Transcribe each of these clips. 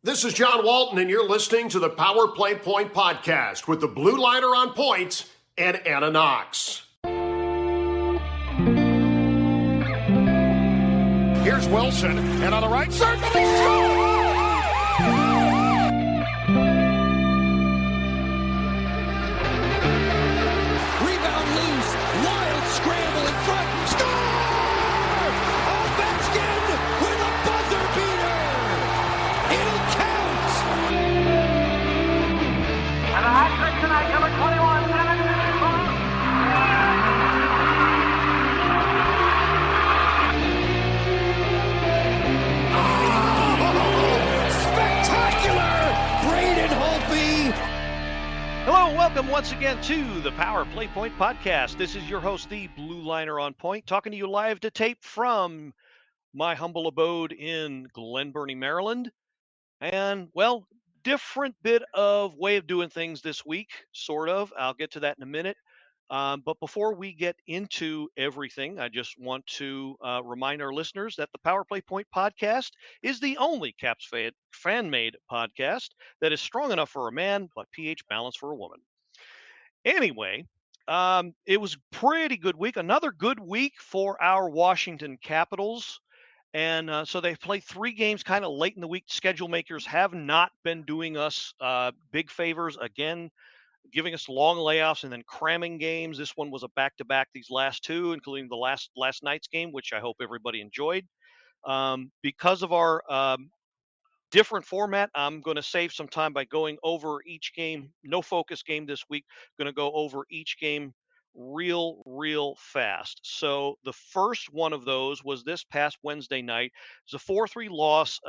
This is John Walton, and you're listening to the Power Play Point podcast with the Blue Liner on Point and Anna Knox. Here's Wilson, and on the right side, he scores! Rebound loose, wild scramble in front, score! Ovechkin with a buzzer beater! It'll count! And a hat trick tonight, number 21, Hello, welcome once again to the Power Play Point podcast. This is your host, the Blue Liner on Point, talking to you live to tape from my humble abode in Glen Burnie, Maryland. And, well, different bit of way of doing things this week, sort of. I'll get to that in a minute. But before we get into everything, I just want to remind our listeners that the Power Play Point podcast is the only Caps fan-made podcast that is strong enough for a man, but pH balanced for a woman. Anyway, it was a pretty good week. Another good week for our Washington Capitals. And so they played 3 games kind of late in the week. Schedule makers have not been doing us big favors. Again, giving us long layoffs and then cramming games. This one was a back-to-back, these last 2, including the last night's game, which I hope everybody enjoyed. Because of our different format, I'm going to save some time by going over each game. No focus game this week. Going to go over each game real fast. So the first one of those was this past Wednesday night. It was a 4-3 loss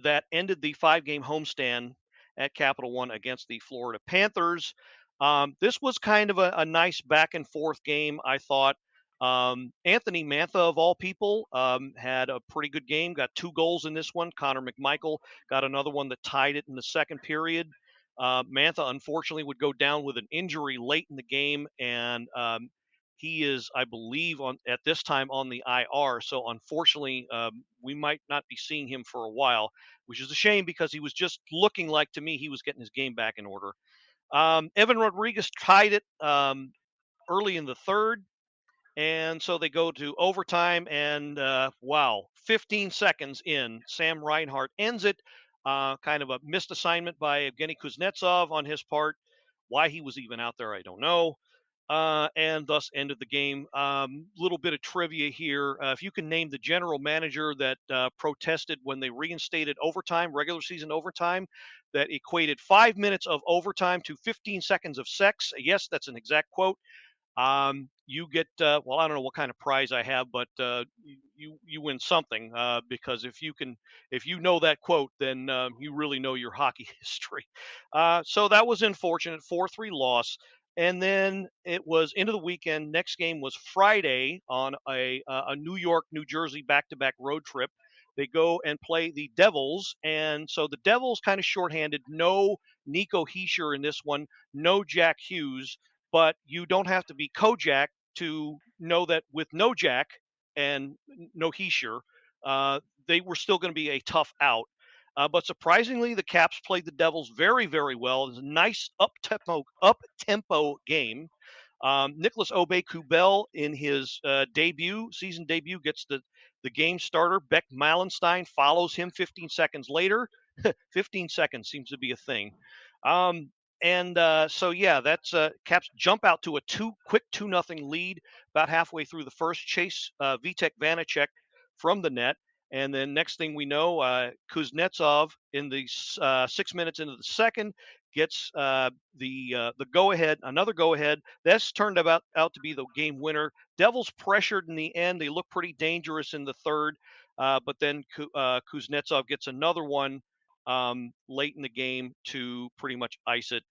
that ended the 5-game homestand at Capital One against the Florida Panthers. This was kind of a nice back and forth game, I thought. Anthony Mantha, of all people, had a pretty good game, got 2 goals in this one. Connor McMichael got another one that tied it in the second period. Mantha, unfortunately, would go down with an injury late in the game, and he is, I believe, at this time on the IR. So unfortunately, we might not be seeing him for a while, which is a shame because he was just looking like, to me, he was getting his game back in order. Evan Rodriguez tied it early in the third. And so they go to overtime, and 15 seconds in, Sam Reinhart ends it. Kind of a missed assignment by Evgeny Kuznetsov on his part. Why he was even out there, I don't know. And thus ended the game. Little bit of trivia here. If you can name the general manager that protested when they reinstated overtime, regular season overtime, that equated 5 minutes of overtime to 15 seconds of sex. Yes, that's an exact quote. You get, I don't know what kind of prize I have, but you win something because if you know that quote, then you really know your hockey history. So that was unfortunate, 4-3 loss. And then it was into the weekend. Next game was Friday on a New York, New Jersey back-to-back road trip. They go and play the Devils, and so the Devils kind of shorthanded. No Nico Hischier in this one, no Jack Hughes. But you don't have to be Kojak to know that with no Jack and no Hischier, they were still going to be a tough out. But surprisingly, the Caps played the Devils very well. It was a nice up-tempo game. Nicholas Aube-Kubel in his season debut, gets the game starter. Beck Malenstein follows him 15 seconds later. 15 seconds seems to be a thing. That's Caps jump out to a quick 2-0 lead about halfway through the first. Chase Vitek Vanacek from the net. And then next thing we know, Kuznetsov in the 6 minutes into the second gets the go-ahead, another go-ahead. That's turned out to be the game winner. Devils pressured in the end. They look pretty dangerous in the third, but then Kuznetsov gets another one late in the game to pretty much ice it.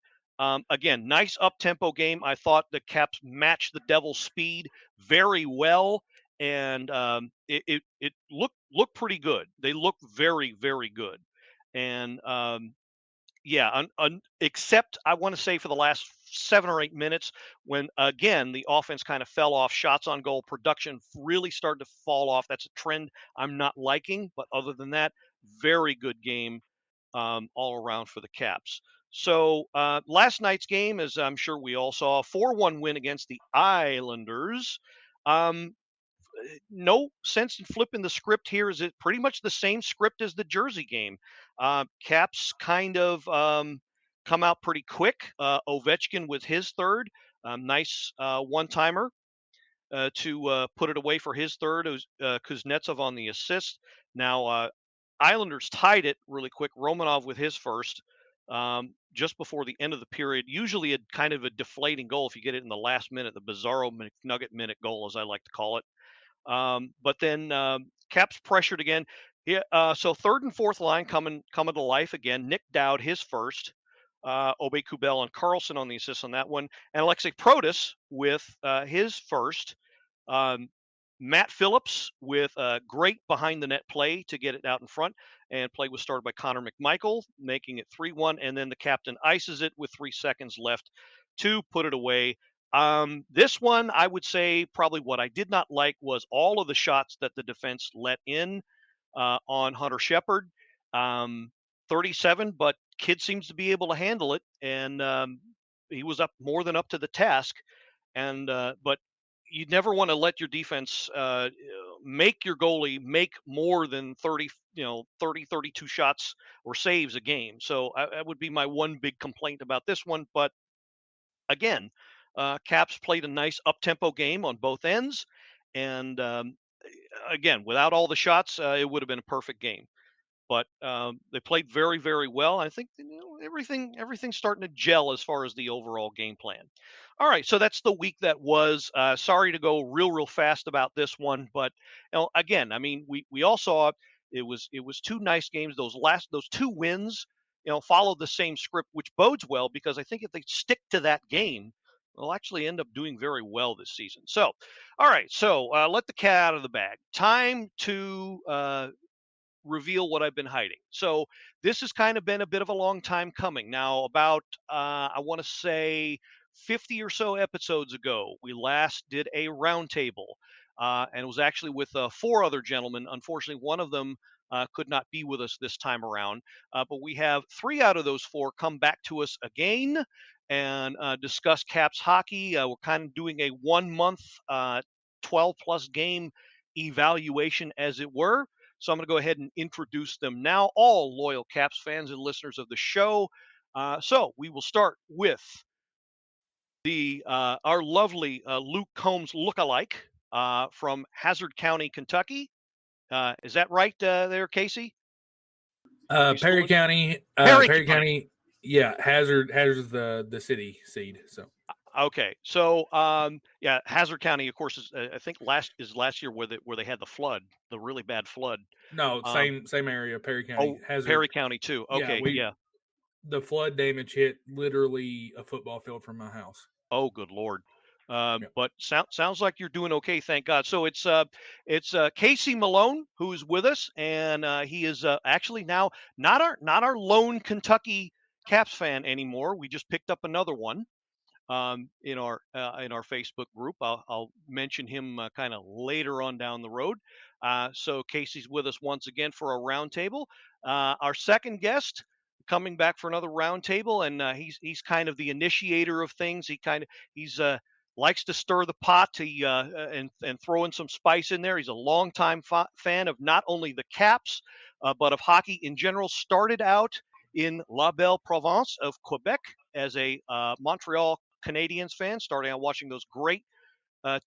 Again, nice up-tempo game. I thought the Caps matched the Devils' speed very well, and it looked pretty good. They look very good. And except I want to say for the last 7 or 8 minutes, when again the offense kind of fell off, shots on goal, production really started to fall off. That's a trend I'm not liking. But other than that, very good game. all around for the Caps. So last night's game, as I'm sure we all saw, a 4-1 win against the Islanders. No sense in flipping the script here. Is it pretty much the same script as the Jersey game? Caps kind of come out pretty quick. Ovechkin with his third. Nice one-timer to put it away for his third. It was Kuznetsov on the assist. Now, Islanders tied it really quick. Romanov with his first just before the end of the period. Usually a kind of a deflating goal if you get it in the last minute, the bizarro McNugget minute goal, as I like to call it. But then Caps pressured again. Yeah, so third and fourth line coming to life again. Nick Dowd, his first. Obey Kubel and Carlson on the assist on that one. And Alexei Protas with his first. Matt Phillips with a great behind the net play to get it out in front. And play was started by Connor McMichael, making it 3-1. And then the captain ices it with 3 seconds left to put it away. This one, I would say probably what I did not like was all of the shots that the defense let in on Hunter Shepard. 37, but kid seems to be able to handle it. And he was more than up to the task. And but you never want to let your defense make your goalie make more than 30, 32 shots or saves a game. So that would be my one big complaint about this one. But again, Caps played a nice up-tempo game on both ends. And again, without all the shots, it would have been a perfect game. But they played very, very well. I think everything's starting to gel as far as the overall game plan. All right, so that's the week that was. Sorry to go real fast about this one, but again, I mean, we all saw it was 2 nice games. Those 2 wins, followed the same script, which bodes well because I think if they stick to that game, they'll actually end up doing very well this season. So, all right, so let the cat out of the bag. Time to reveal what I've been hiding. So this has kind of been a bit of a long time coming. Now, about I want to say 50 or so episodes ago, we last did a roundtable, and it was actually with 4 other gentlemen. Unfortunately, one of them could not be with us this time around, but we have 3 out of those 4 come back to us again and discuss Caps hockey. We're kind of doing a 1-month, 12-plus game evaluation, as it were. So I'm going to go ahead and introduce them now, all loyal Caps fans and listeners of the show. So we will start with our lovely Luke Combs lookalike from Hazard County, Kentucky. Is that right there, Kasey? Perry County. Perry County. Yeah, Hazard is the city seed. So. Okay, so yeah, Hazard County, of course, is I think last year where they had the flood, the really bad flood. No, same area, Perry County. Oh, Hazard. Perry County too. Okay, yeah. The flood damage hit literally a football field from my house. Oh, good Lord. But sounds like you're doing okay, thank God. So it's Kasey Malone who's with us, and he is actually now not our lone Kentucky Caps fan anymore. We just picked up another one. In our Facebook group. I'll mention him kind of later on down the road. So Kasey's with us once again for a roundtable. Our second guest coming back for another roundtable, and he's kind of the initiator of things. He's likes to stir the pot and throw in some spice in there. He's a longtime fan of not only the Caps but of hockey in general. Started out in La Belle Province of Quebec as a Montreal Canadiens fan, starting out watching those great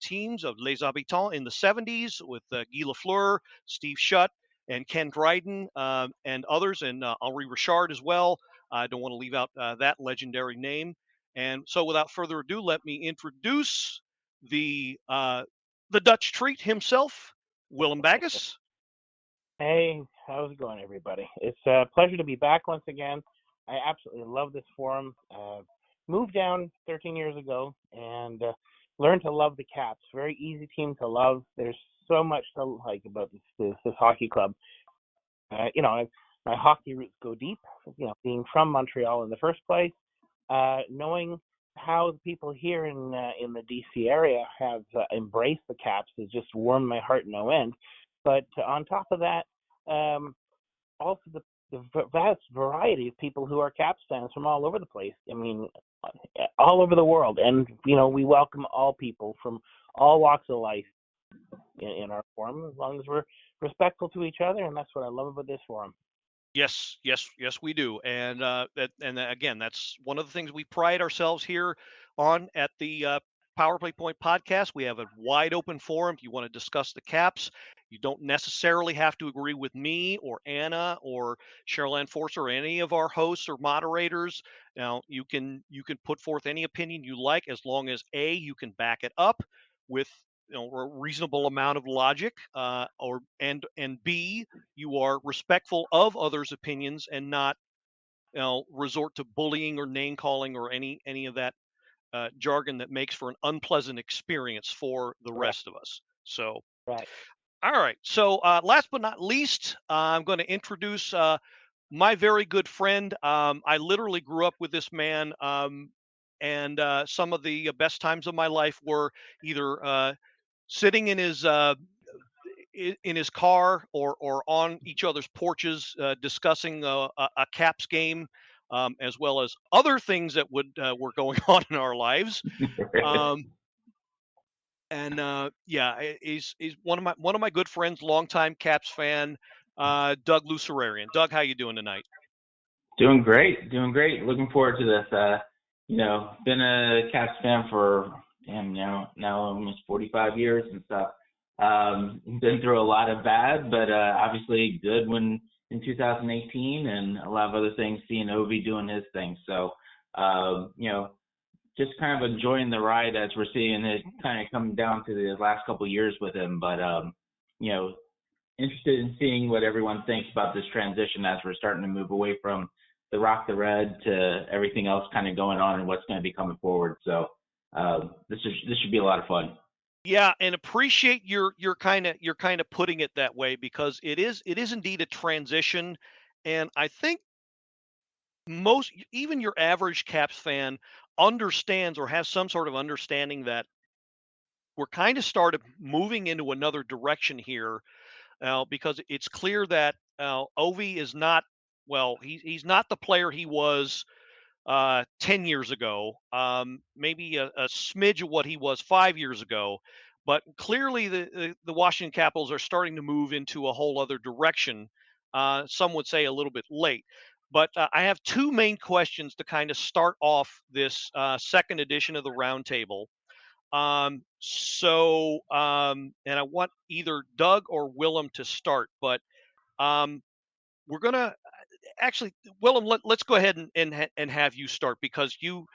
teams of Les Habitants in the 70s with Guy Lafleur, Steve Shutt, and Ken Dryden, and others, and Henri Richard as well. I don't want to leave out that legendary name. And so without further ado, let me introduce the Dutch treat himself, Willem Bagchus. Hey, how's it going, everybody? It's a pleasure to be back once again. I absolutely love this forum. Moved down 13 years ago and learned to love the Caps. Very easy team to love. There's so much to like about this hockey club. My hockey roots go deep. Being from Montreal in the first place, knowing how the people here in the DC area have embraced the Caps has just warmed my heart no end. But on top of that, also the vast variety of people who are Caps fans from all over the place. I mean, all over the world. And, we welcome all people from all walks of life in our forum, as long as we're respectful to each other. And that's what I love about this forum. Yes, we do, and again, that's one of the things we pride ourselves here on at the Power Play Point podcast. We have a wide open forum. If you want to discuss the Caps, you don't necessarily have to agree with me or Anna or Cheryl and Forster or any of our hosts or moderators. Now, you can put forth any opinion you like, as long as A, you can back it up with a reasonable amount of logic, and B, you are respectful of others' opinions and not resort to bullying or name calling or any of that jargon that makes for an unpleasant experience for the rest of us. So, Right. all right. So, last but not least, I'm going to introduce my very good friend. I literally grew up with this man, and some of the best times of my life were either sitting in his car or on each other's porches, discussing a Caps game, as well as other things that were going on in our lives. He's one of my good friends, longtime Caps fan, Doug Loosararian. Doug, how you doing tonight? Doing great. Looking forward to this. Been a Caps fan for now almost 45 years and stuff. Been through a lot of bad, but obviously good when in 2018, and a lot of other things. Seeing Ovi doing his thing, so just kind of enjoying the ride as we're seeing it kind of come down to the last couple of years with him. But interested in seeing what everyone thinks about this transition as we're starting to move away from the Rock the Red to everything else kind of going on and what's going to be coming forward. So this should be a lot of fun. Yeah, and appreciate you're kind of putting it that way, because it is indeed a transition, and I think even your average Caps fan understands or has some sort of understanding that we're kind of started moving into another direction here, because it's clear that Ovi is not, he's not the player he was 10 years ago, maybe a smidge of what he was 5 years ago, but clearly the Washington Capitals are starting to move into a whole other direction. Some would say a little bit late. But I have two main questions to kind of start off this second edition of the Roundtable. And I want either Doug or Willem to start, but we're going to actually, Willem, let's go ahead and have you start, because you're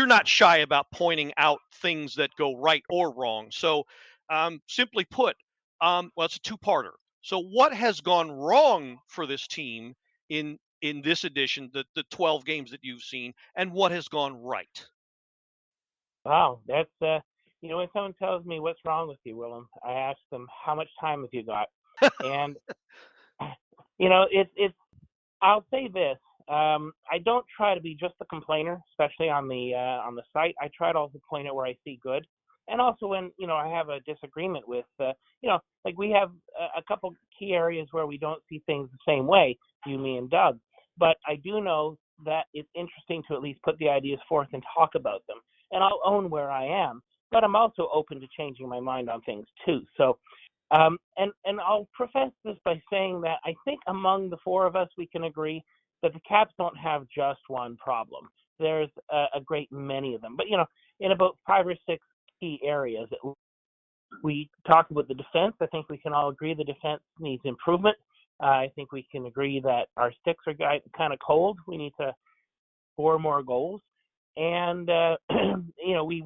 not shy about pointing out things that go right or wrong. So simply put, it's a two-parter. So what has gone wrong for this team in this edition, the 12 games that you've seen, and what has gone right? Wow, that's when someone tells me what's wrong with you, Willem, I ask them how much time have you got, and it's. I'll say this: I don't try to be just a complainer, especially on the site. I try to also point out where I see good, and also when I have a disagreement with like we have a couple key areas where we don't see things the same way, you, me, and Doug. But I do know that it's interesting to at least put the ideas forth and talk about them. And I'll own where I am, but I'm also open to changing my mind on things too. So, and I'll preface this by saying that I think among the four of us, we can agree that the Caps don't have just one problem. There's a great many of them, but in about 5 or 6 key areas. We talked about the defense. I think we can all agree the defense needs improvement. I think we can agree that our sticks are kind of cold. We need to score more goals. And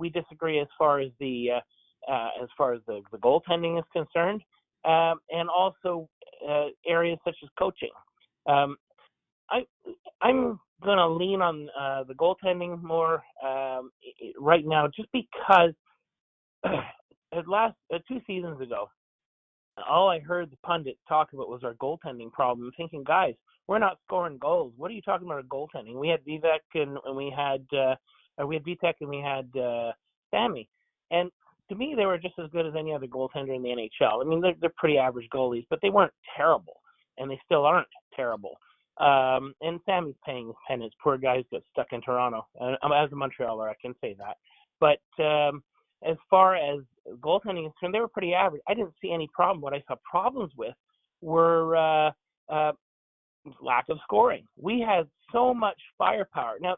we disagree as far as the goaltending is concerned, and also areas such as coaching. I'm going to lean on the goaltending more right now, just because last 2 seasons ago, all I heard the pundits talk about was our goaltending problem. I'm thinking, guys, we're not scoring goals. What are you talking about our goaltending? We had Vivek and we had Vitek and we had Sammy. And to me, they were just as good as any other goaltender in the NHL. I mean, they're pretty average goalies, but they weren't terrible. and they still aren't terrible. And Sammy's paying his penance. Poor guys got stuck in Toronto. As a Montrealer, I can say that. But as far as goaltending is concerned, they were pretty average. I didn't see any problem. What I saw problems with were lack of scoring. We had so much firepower. Now,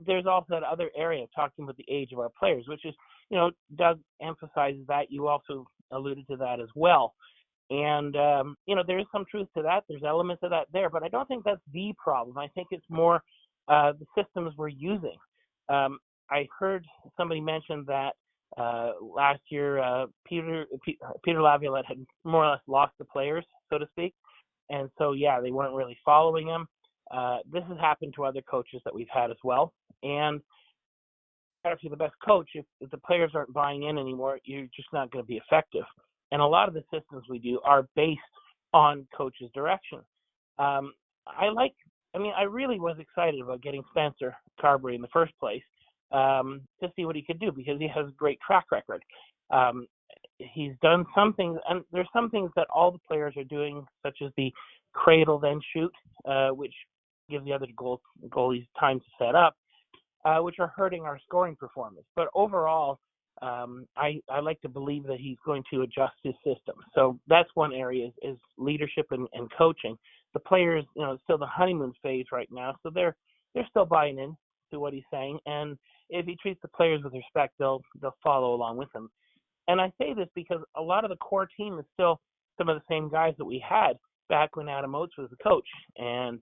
there's also that other area talking about the age of our players, which is, Doug emphasizes that. You also alluded to that as well. And, there is some truth to that. There's elements of that there, but I don't think that's the problem. I think it's more the systems we're using. I heard somebody mention that last year Peter Laviolette had more or less lost the players, so to speak. And so, yeah, they weren't really following him. This has happened to other coaches that we've had as well. And if you're the best coach, if the players aren't buying in anymore, you're just not going to be effective. And a lot of the systems we do are based on coach's direction. I really was excited about getting Spencer Carberry in the first place to see what he could do, because he has a great track record. He's done some things, and there's some things that all the players are doing, such as the cradle then shoot, which gives the other goalies time to set up, which are hurting our scoring performance. But overall, I like to believe that he's going to adjust his system. So that's one area is leadership and coaching. The players, it's still the honeymoon phase right now, so they're still buying in to what he's saying. And if he treats the players with respect, they'll follow along with him. And I say this because a lot of the core team is still some of the same guys that we had back when Adam Oates was the coach. And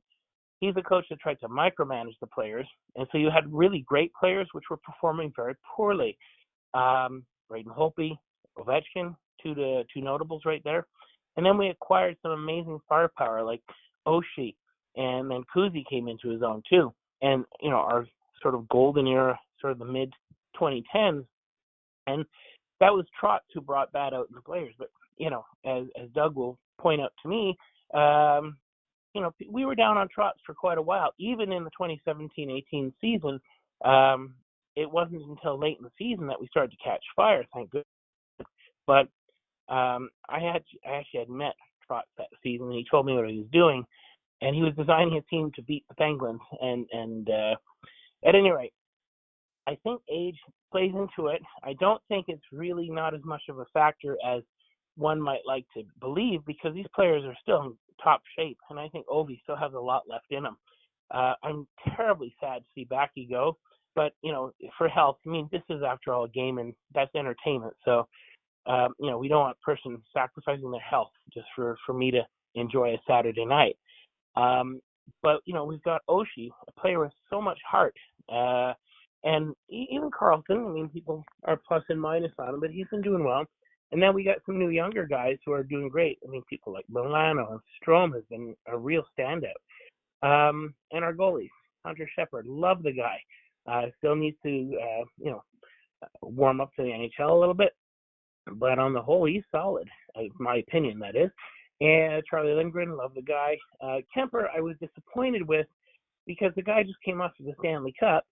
he's a coach that tried to micromanage the players. And so you had really great players which were performing very poorly. Braden Holtby, Ovechkin, two notables right there. And then we acquired some amazing firepower like Oshie, and then Kuzi came into his own too. And, our sort of golden era, sort of the mid-2010s. And that was Trotz who brought that out in the players. But, as Doug will point out to me, we were down on Trotz for quite a while. Even in the 2017-18 season, it wasn't until late in the season that we started to catch fire, thank goodness. But I actually had met Trotz that season, and he told me what he was doing. And he was designing a team to beat the Penguins. And at any rate, I think age plays into it. I don't think it's really not as much of a factor as one might like to believe, because these players are still in top shape, and I think Ovi still has a lot left in him. I'm terribly sad to see Backy go, but, for health, this is after all a game, and that's entertainment. So, we don't want a person sacrificing their health just for me to enjoy a Saturday night. But, we've got Oshie, a player with so much heart. And even Carlson, people are plus and minus on him, but he's been doing well. And then we got some new younger guys who are doing great. People like Milano and Strome has been a real standout. And our goalies, Hunter Shepard, love the guy. Still needs to, warm up to the NHL a little bit. But on the whole, he's solid, in my opinion, that is. And Charlie Lindgren, love the guy. Kemper, I was disappointed with, because the guy just came off of the Stanley Cup,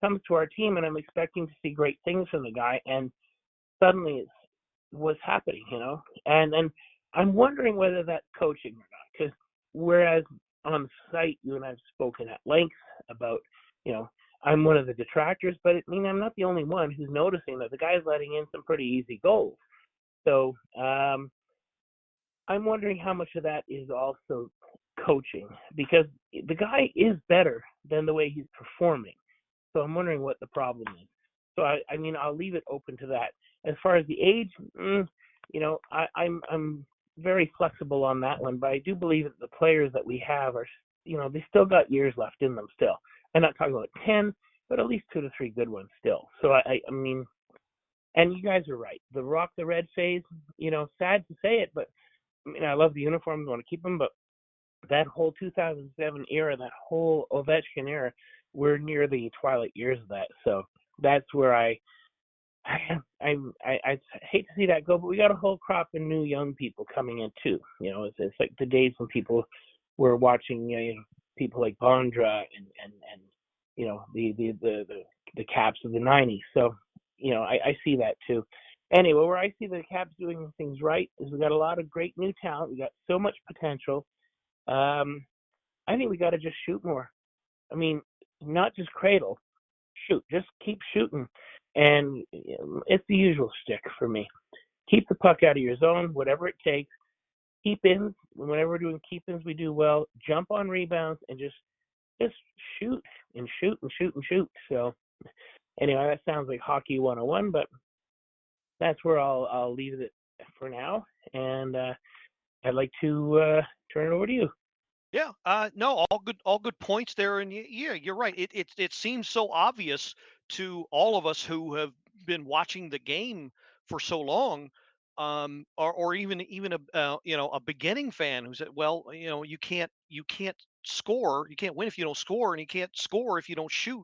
comes to our team, and I'm expecting to see great things from the guy, and suddenly it's what's happening, and I'm wondering whether that's coaching or not, because whereas on site you and I've spoken at length about, I'm one of the detractors, but I'm not the only one who's noticing that the guy's letting in some pretty easy goals. So I'm wondering how much of that is also coaching, because the guy is better than the way he's performing. So I'm wondering what the problem is. So I'll leave it open to that. As far as the age, I'm very flexible on that one, but I do believe that the players that we have are, they still got years left in them still. I'm not talking about 10, but at least 2 to 3 good ones still. So and you guys are right. The Rock the Red phase, sad to say it, but I love the uniforms, I want to keep them, but that whole 2007 era, that whole Ovechkin era, we're near the twilight years of that. So that's where I hate to see that go, but we got a whole crop of new young people coming in too. It's like the days when people were watching, people like Bondra and the Caps of the 90s. So, I see that too. Anyway, where I see the Caps doing things right is we got a lot of great new talent. We got so much potential. I think we got to just shoot more. I mean, not just cradle, shoot. Just keep shooting, and it's the usual shtick for me. Keep the puck out of your zone, whatever it takes. Keep ins. Whenever we're doing keep ins, we do well. Jump on rebounds and just shoot and shoot and shoot and shoot. So anyway, that sounds like hockey 101, but that's where I'll leave it for now. And I'd like to turn it over to you. Yeah, no, all good points there, and yeah, you're right. It seems so obvious to all of us who have been watching the game for so long, or even a beginning fan who said, well, you can't score, you can't win if you don't score, and you can't score if you don't shoot.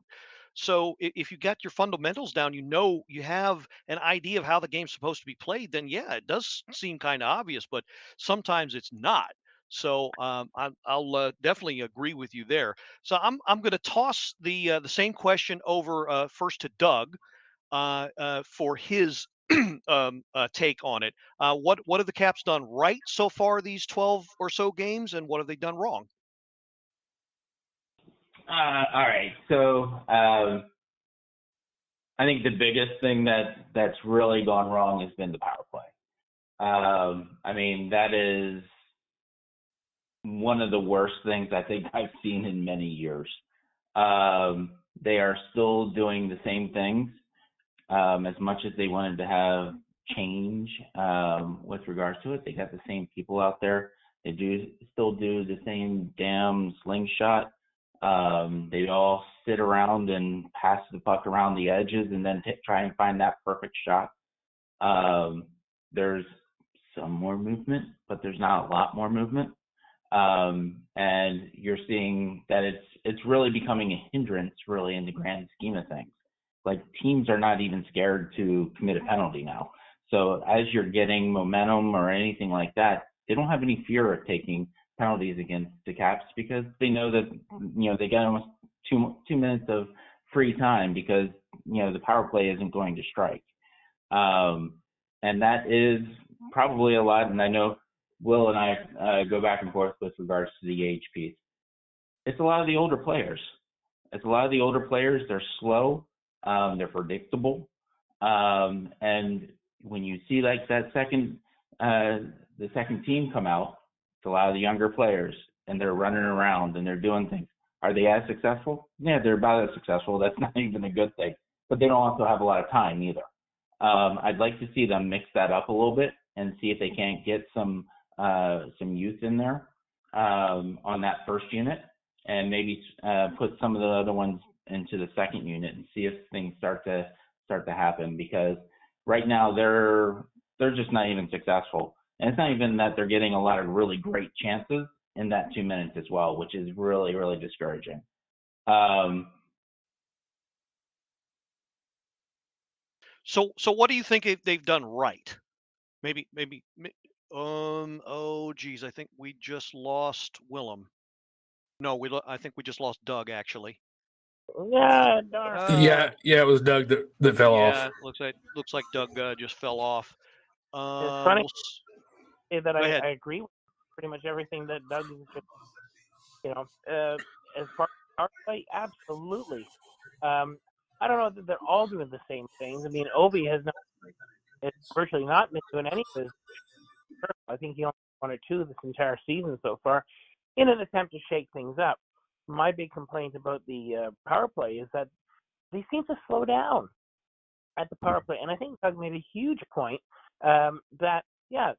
So if you got your fundamentals down, you have an idea of how the game's supposed to be played. Then yeah, it does seem kind of obvious, but sometimes it's not. So I'll definitely agree with you there. So I'm going to toss the same question over first to Doug for his take on it. What have the Caps done right so far these 12 or so games, and what have they done wrong? All right. So I think the biggest thing that's really gone wrong has been the power play. I mean, that is one of the worst things I think I've seen in many years. They are still doing the same things. As much as they wanted to have change with regards to it, they got the same people out there. They still do the same damn slingshot. They all sit around and pass the puck around the edges and then try and find that perfect shot. There's some more movement, but there's not a lot more movement. And you're seeing that it's really becoming a hindrance, really, in the grand scheme of things. Like, teams are not even scared to commit a penalty now. So as you're getting momentum or anything like that, they don't have any fear of taking penalties against the Caps because they know that, they got almost two minutes of free time because, the power play isn't going to strike. And that is probably a lot. And I know Will and I go back and forth with regards to the age piece. It's a lot of the older players. They're slow. They're predictable. And when you see like that the second team come out, it's a lot of the younger players and they're running around and they're doing things. Are they as successful? Yeah, they're about as successful. That's not even a good thing, but they don't also have a lot of time either. I'd like to see them mix that up a little bit and see if they can't get some youth in there on that first unit and maybe put some of the other ones into the second unit and see if things start to happen, because right now they're just not even successful. And it's not even that they're getting a lot of really great chances in that 2 minutes as well, which is really, really discouraging. So what do you think they've done right? Maybe oh geez, I think we just lost Willem. No, I think we just lost Doug, actually. Yeah, darn. Yeah, it was Doug that fell off. Yeah, looks like Doug just fell off. It's funny We'll that go ahead. I agree with pretty much everything that Doug is just, as far as power play, absolutely. I don't know that they're all doing the same things. I mean, Ovi has virtually not been doing any of his. I think he only won 1 or 2 this entire season so far, in an attempt to shake things up. My big complaint about the power play is that they seem to slow down at the power play, and I think Doug made a huge point that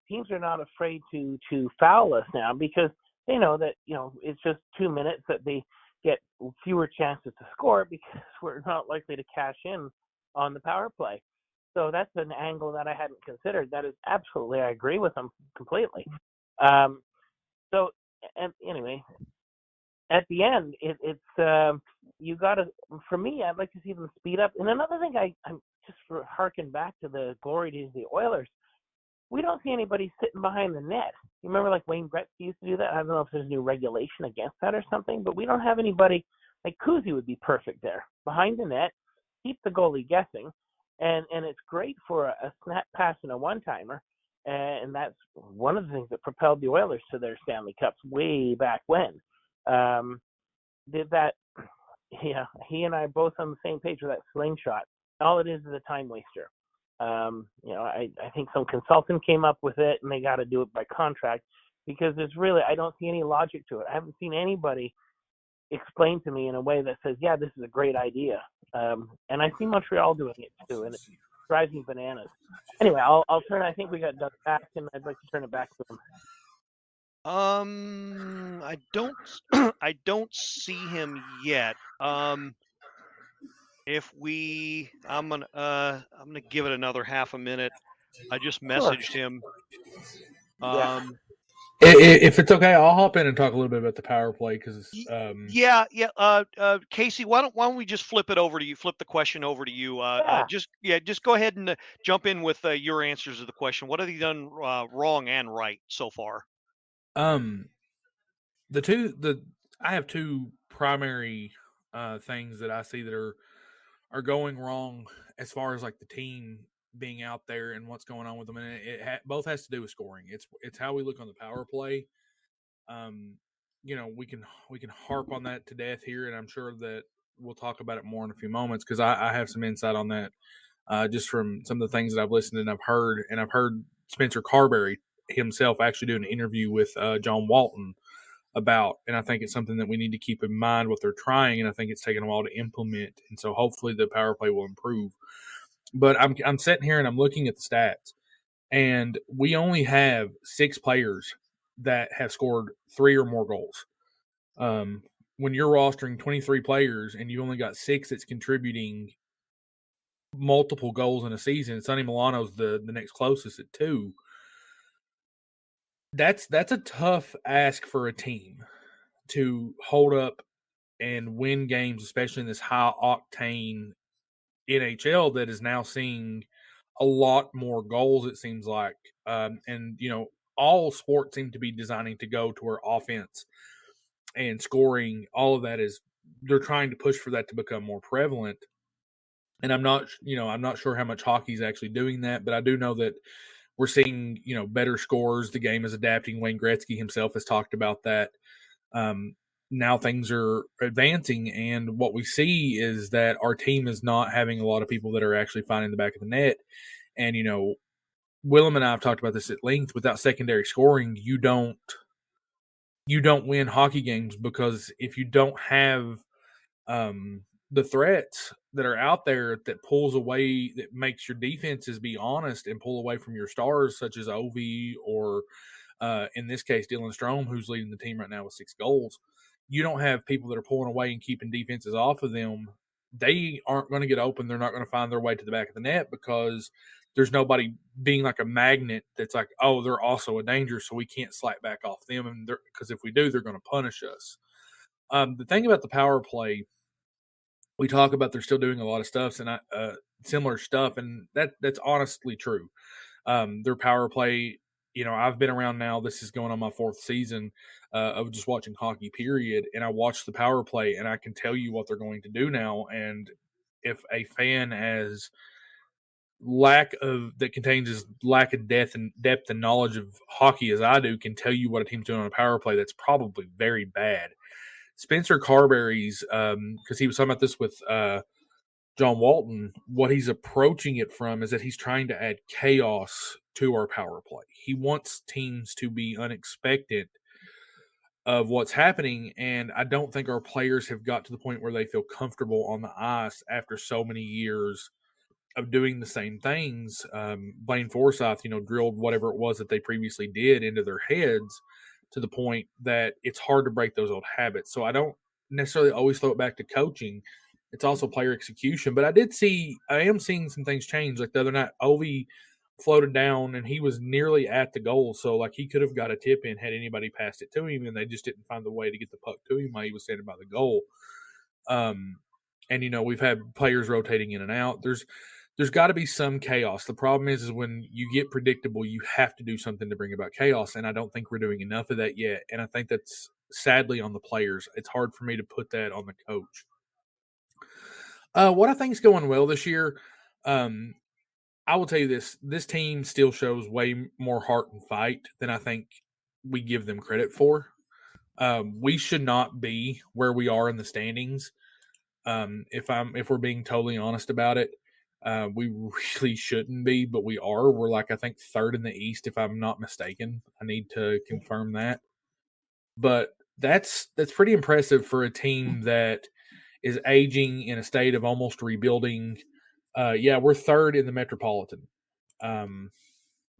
teams are not afraid to foul us now because they know that it's just 2 minutes that they get fewer chances to score because we're not likely to cash in on the power play. So that's an angle that I hadn't considered. That is absolutely, I agree with them completely. So, and anyway, at the end, it's you got to. For me, I'd like to see them speed up. And another thing, I'm just harken back to the glory days of the Oilers. We don't see anybody sitting behind the net. You remember, like Wayne Gretzky used to do that. I don't know if there's new regulation against that or something, but we don't have anybody. Like Kasey would be perfect there, behind the net, keep the goalie guessing, and it's great for a snap pass and a one-timer. and that's one of the things that propelled the Oilers to their Stanley Cups way back when. Did that? Yeah, he and I are both on the same page with that slingshot. All it is a time waster. I think some consultant came up with it, and they got to do it by contract because I don't see any logic to it. I haven't seen anybody explain to me in a way that says, yeah, this is a great idea. And I see Montreal doing it too, and it drives me bananas. Anyway, I'll turn. I think we got Doug back, and I'd like to turn it back to him. I don't I don't see him yet. I'm gonna give it another half a minute. I just messaged him. If it's okay, I'll hop in and talk a little bit about the power play because Kasey, why don't we just flip the question over to you. Just go ahead and jump in with your answers to the question. What have you done wrong and right so far? I have two primary things that I see that are going wrong as far as like the team being out there and what's going on with them, and both has to do with scoring. It's how we look on the power play. We can harp on that to death here, and I'm sure that we'll talk about it more in a few moments because I have some insight on that just from some of the things that I've listened and I've heard Spencer Carberry himself actually do an interview with John Walton about, and I think it's something that we need to keep in mind what they're trying, and I think it's taken a while to implement, and so hopefully the power play will improve. But I'm sitting here and I'm looking at the stats, and we only have 6 players that have scored 3 or more goals. When you're rostering 23 players and you only got 6 that's contributing multiple goals in a season, Sonny Milano's the next closest at 2. That's a tough ask for a team to hold up and win games, especially in this high octane NHL that is now seeing a lot more goals, it seems like. All sports seem to be designing to go to where offense and scoring, all of that they're trying to push for that to become more prevalent. And I'm not sure how much hockey is actually doing that, but I do know that we're seeing, better scores. The game is adapting. Wayne Gretzky himself has talked about that. Now things are advancing, and what we see is that our team is not having a lot of people that are actually finding the back of the net. And, Willem and I have talked about this at length. Without secondary scoring, you don't win hockey games, because if you don't have the threats that are out there that pulls away, that makes your defenses be honest and pull away from your stars, such as Ovi or in this case Dylan Strome, who's leading the team right now with 6 goals. You don't have people that are pulling away and keeping defenses off of them. They aren't going to get open. They're not going to find their way to the back of the net because there's nobody being like a magnet that's like, oh, they're also a danger, so we can't slack back off them. And because if we do, they're going to punish us. The thing about the power play, we talk about they're still doing a lot of stuff and similar stuff, and that's honestly true. Their power play, I've been around now. This is going on my 4th season of just watching hockey, period. And I watch the power play, and I can tell you what they're going to do now. And if a fan has lack of depth and knowledge of hockey as I do, can tell you what a team's doing on a power play, that's probably very bad. Spencer Carberry's, because he was talking about this with John Walton, what he's approaching it from is that he's trying to add chaos to our power play. He wants teams to be unexpected of what's happening, and I don't think our players have got to the point where they feel comfortable on the ice after so many years of doing the same things. Blaine Forsyth, drilled whatever it was that they previously did into their heads to the point that it's hard to break those old habits. So I don't necessarily always throw it back to coaching. It's also player execution. But I am seeing some things change. Like the other night, Ovi floated down and he was nearly at the goal. So like he could have got a tip in had anybody passed it to him, and they just didn't find the way to get the puck to him while he was standing by the goal. And we've had players rotating in and out. There's got to be some chaos. The problem is when you get predictable, you have to do something to bring about chaos, and I don't think we're doing enough of that yet. And I think that's sadly on the players. It's hard for me to put that on the coach. What I think is going well this year, I I will tell you this: this team still shows way more heart and fight than I think we give them credit for. We should not be where we are in the standings. If we're being totally honest about it, we really shouldn't be, but we are. We're like, I think, third in the East, if I'm not mistaken. I need to confirm that. But that's pretty impressive for a team that is aging in a state of almost rebuilding. Yeah, we're third in the Metropolitan,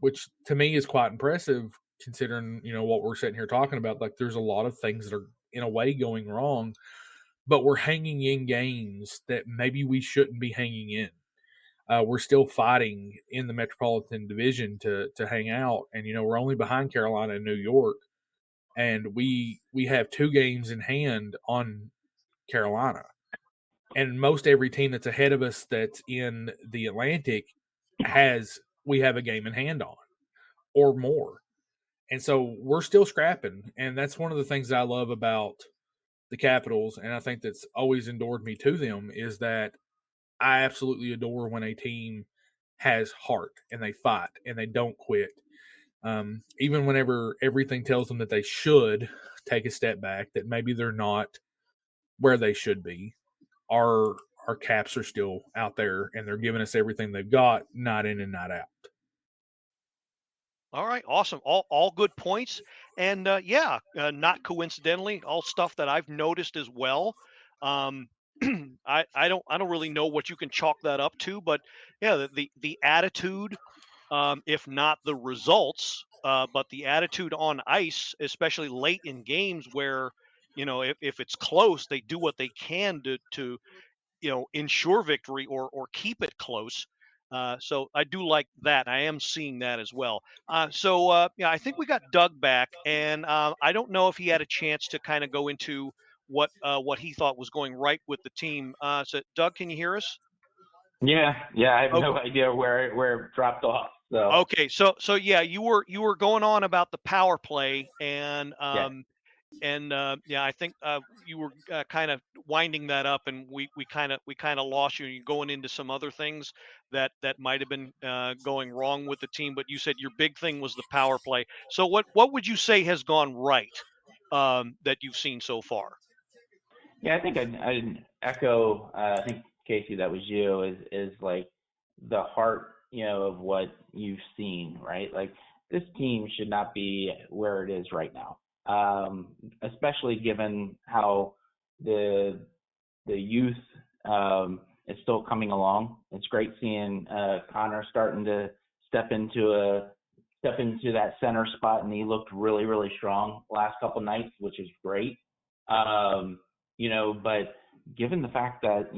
which to me is quite impressive considering what we're sitting here talking about. Like, there's a lot of things that are in a way going wrong, but we're hanging in games that maybe we shouldn't be hanging in. We're still fighting in the Metropolitan Division to hang out, and we're only behind Carolina and New York, and we have 2 games in hand on Carolina, and most every team that's ahead of us that's in the Atlantic we have a game in hand on or more, and so we're still scrapping, and that's one of the things that I love about the Capitals, and I think that's always endeared me to them, is that I absolutely adore when a team has heart and they fight and they don't quit. Even whenever everything tells them that they should take a step back, that maybe they're not where they should be, our Caps are still out there and they're giving us everything they've got, night in and night out. All right, awesome. All good points, and not coincidentally, all stuff that I've noticed as well. Um, I don't really know what you can chalk that up to, but yeah, the attitude, if not the results, but the attitude on ice, especially late in games where if it's close, they do what they can to ensure victory or keep it close. So I do like that. I am seeing that as well. I think we got Doug back, and I don't know if he had a chance to kind of go into what he thought was going right with the team. So Doug, can you hear us? Yeah, I have Okay. no idea where it dropped off. So Okay, so yeah, you were going on about the power play, and yeah. I think you were kind of winding that up, and we kind of lost you. You're going into some other things that might have been going wrong with the team, but you said your big thing was the power play. So what would you say has gone right that you've seen so far? Yeah, I think I'd echo. I think Kasey, that was you. Is like the heart, of what you've seen, right? Like, this team should not be where it is right now, especially given how the youth is still coming along. It's great seeing Connor starting to step into that center spot, and he looked really, really strong last couple nights, which is great. But given the fact that,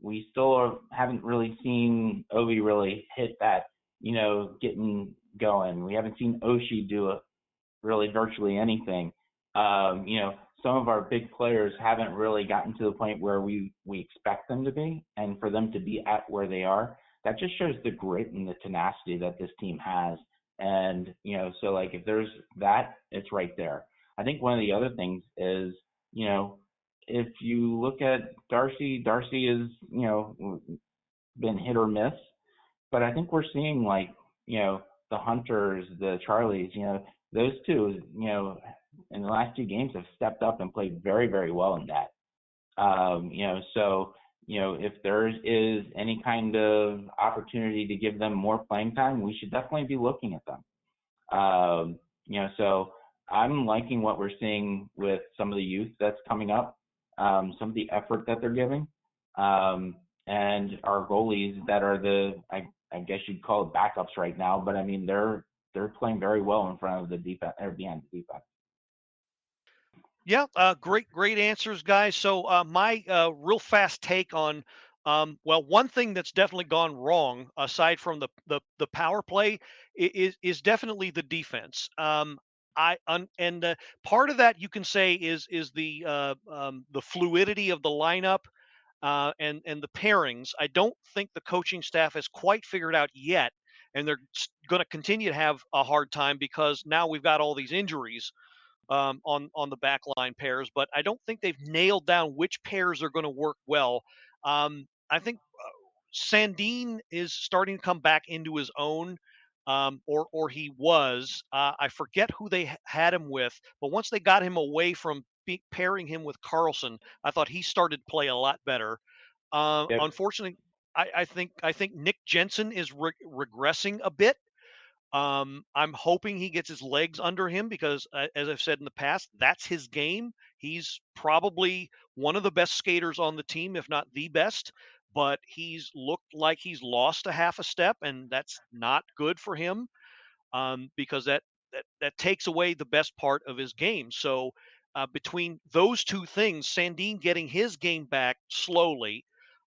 we still haven't really seen Ovi really hit that, getting going. We haven't seen Oshie do really virtually anything. Some of our big players haven't really gotten to the point where we expect them to be, and for them to be at where they are, that just shows the grit and the tenacity that this team has. And, so like, if there's that, it's right there. I think one of the other things is, if you look at Darcy is, been hit or miss, but I think we're seeing, like, the Hunters, the Charlies, those two, in the last 2 games have stepped up and played very, very well in that. If there is any kind of opportunity to give them more playing time, we should definitely be looking at them. So I'm liking what we're seeing with some of the youth that's coming up, some of the effort that they're giving, and our goalies that are I guess you'd call it backups right now, but I mean, they're playing very well in front of the defense or behind the defense. Yeah, great answers, guys. So my real fast take on, one thing that's definitely gone wrong, aside from the power play, is definitely the defense. Part of that you can say is the fluidity of the lineup. And the pairings. I don't think the coaching staff has quite figured out yet, and they're going to continue to have a hard time because now we've got all these injuries on the back line pairs, but I don't think they've nailed down which pairs are going to work well. I think Sandin is starting to come back into his own, or he was. I forget who they had him with, but once they got him away from pairing him with Carlson, I thought he started to play a lot better. Yep. Unfortunately, I think Nick Jensen is regressing a bit. I'm hoping he gets his legs under him because, as I've said in the past, that's his game. He's probably one of the best skaters on the team, if not the best. But he's looked like he's lost a half a step, and that's not good for him, because that takes away the best part of his game. So between those two things, Sandin getting his game back slowly,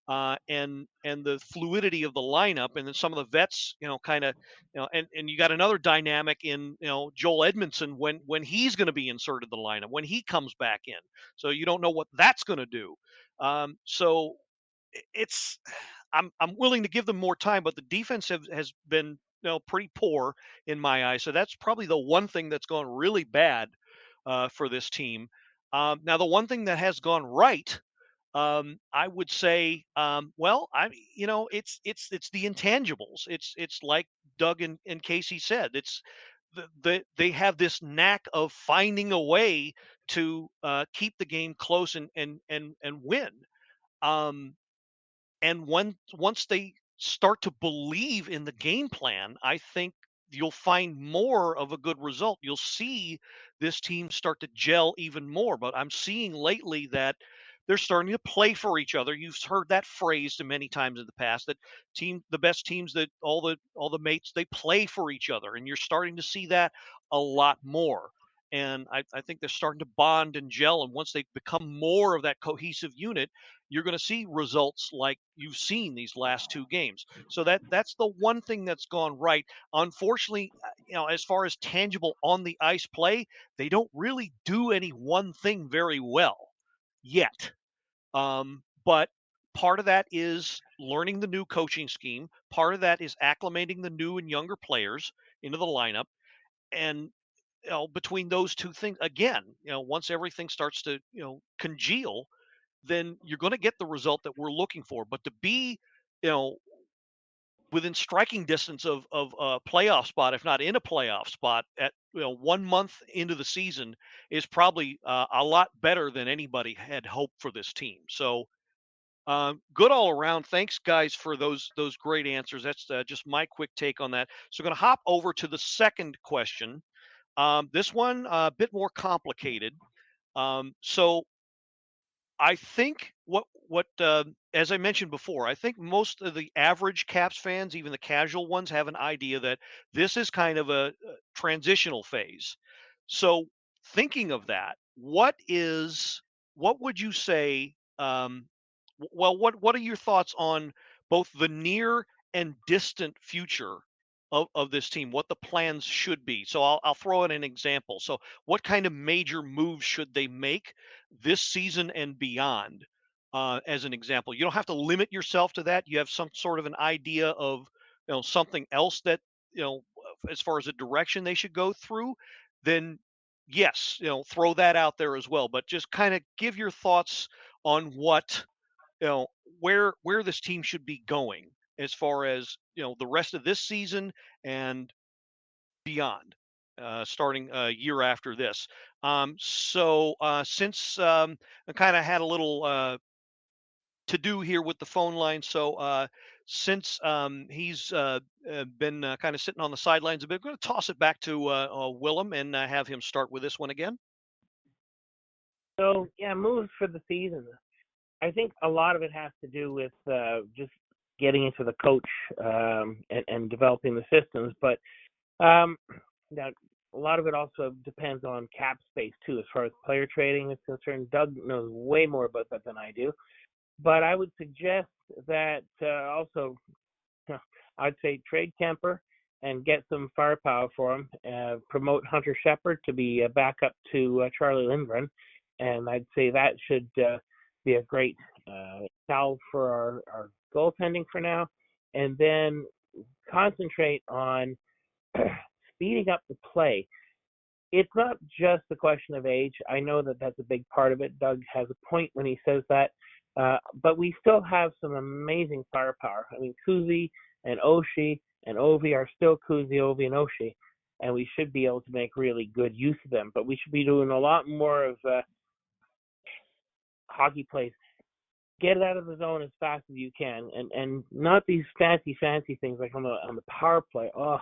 and the fluidity of the lineup, and then some of the vets, kind of, and you got another dynamic in, Joel Edmondson when he's going to be inserted the lineup when he comes back in. So you don't know what that's going to do. So it's I'm willing to give them more time, but the defense has been, pretty poor in my eyes. So that's probably the one thing that's gone really bad for this team. Now the one thing that has gone right, I would say, well, it's the intangibles. It's like Doug and Kasey said. It's they have this knack of finding a way to keep the game close and win. Um, and once they start to believe in the game plan, I think you'll find more of a good result. You'll see this team start to gel even more. But I'm seeing lately that they're starting to play for each other. You've heard that phrase many times in the past, that the best teams, that all the mates, they play for each other, and you're starting to see that a lot more. And I think they're starting to bond and gel. And once they become more of that cohesive unit, you're going to see results like you've seen these last two games. So that's the one thing that's gone right. Unfortunately, as far as tangible on the ice play, they don't really do any one thing very well yet. But part of that is learning the new coaching scheme. Part of that is acclimating the new and younger players into the lineup. And between those two things, again, once everything starts to congeal, then you're going to get the result that we're looking for. But to be, you know, within striking distance of a playoff spot, if not in a playoff spot, at 1 month into the season, is probably a lot better than anybody had hoped for this team. So good all around. Thanks, guys, for those great answers. That's just my quick take on that. So going to hop over to the second question. This one a bit more complicated. So I think what as I mentioned before, I think most of the average Caps fans, even the casual ones, have an idea that this is kind of a transitional phase. So thinking of that, what would you say? Well, what are your thoughts on both the near and distant future of this team? What the plans should be? So I'll throw in an example. So what kind of major moves should they make this season and beyond? As an example, you don't have to limit yourself to that. You have some sort of an idea of something else that as far as a direction they should go through. Then yes, throw that out there as well. But just kind of give your thoughts on what where this team should be going as far as the rest of this season and beyond, starting a year after this. Since I kind of had a little to do here with the phone line, so since he's been kind of sitting on the sidelines a bit, I'm going to toss it back to Willem and have him start with this one again. So yeah, moves for the season. I think a lot of it has to do with just getting into the coach and developing the systems. But now a lot of it also depends on cap space too, as far as player trading is concerned. Doug knows way more about that than I do. But I would suggest that also, I'd say trade Kemper and get some firepower for him. Promote Hunter Shepard to be a backup to Charlie Lindgren, and I'd say that should be a great salve for our goaltending for now. And then concentrate on speeding up the play. It's not just a question of age. I know that that's a big part of it. Doug has a point when he says that. But we still have some amazing firepower. I mean, Kuzi and Oshie and Ovi are still Kuzi, Ovi, and Oshie, and we should be able to make really good use of them. But we should be doing a lot more of hockey plays. Get it out of the zone as fast as you can, and not these fancy things like on the power play. Oh,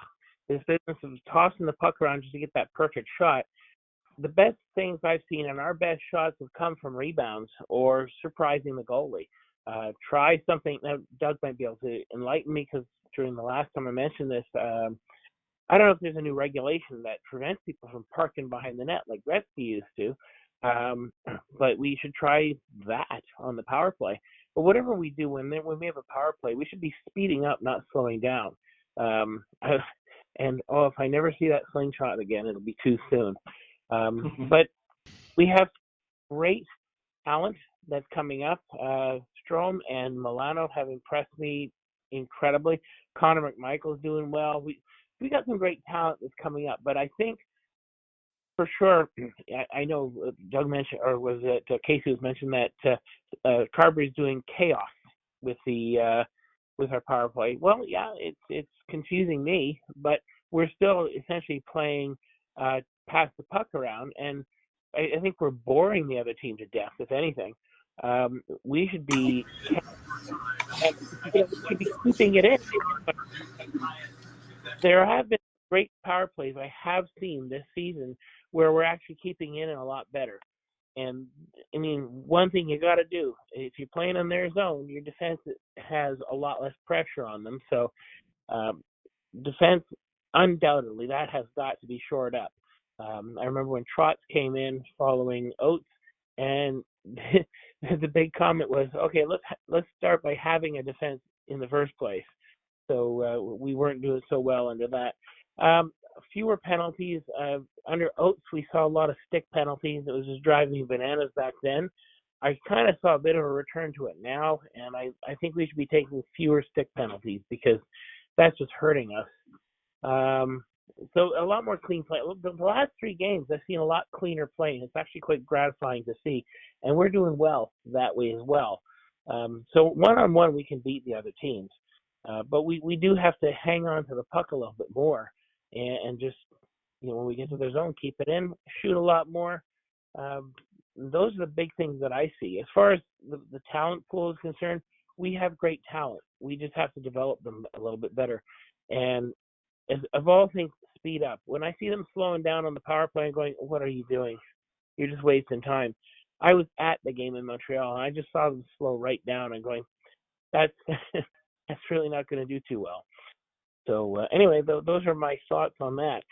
this business of tossing the puck around just to get that perfect shot. The best things I've seen and our best shots have come from rebounds or surprising the goalie. Try something. Now, Doug might be able to enlighten me because during the last time I mentioned this, I don't know if there's a new regulation that prevents people from parking behind the net like Gretzky used to. But we should try that on the power play. But whatever we do when we have a power play, we should be speeding up, not slowing down. And if I never see that slingshot again, it'll be too soon. But we have great talent that's coming up. Strome and Milano have impressed me incredibly. Connor McMichael's doing well. We got some great talent that's coming up. But I think for sure, I know Doug mentioned, or was it Kasey was mentioned that Carberry's doing chaos with with our power play. Well, yeah, it's confusing me, but we're still essentially playing pass the puck around, and I think we're boring the other team to death. If anything, we should be keeping it in. There have been great power plays I have seen this season where we're actually keeping in a lot better. And I mean, one thing you got to do if you're playing in their zone, your defense has a lot less pressure on them. So defense, undoubtedly, that has got to be shored up. I remember when Trotz came in following Oates, and the big comment was, "Okay, let's start by having a defense in the first place." So we weren't doing so well under that. Fewer penalties. Under Oates, we saw a lot of stick penalties. It was just driving me bananas back then. I kind of saw a bit of a return to it now, and I think we should be taking fewer stick penalties because that's just hurting us. So a lot more clean play. The last 3 games, I've seen a lot cleaner play, and it's actually quite gratifying to see. And we're doing well that way as well. So one-on-one, we can beat the other teams. But we do have to hang on to the puck a little bit more and just, when we get to their zone, keep it in, shoot a lot more. Those are the big things that I see. As far as the talent pool is concerned, we have great talent. We just have to develop them a little bit better. And of all things, speed up. When I see them slowing down on the power play and going, what are you doing? You're just wasting time. I was at the game in Montreal, and I just saw them slow right down and going, that's really not going to do too well. So anyway, those are my thoughts on that.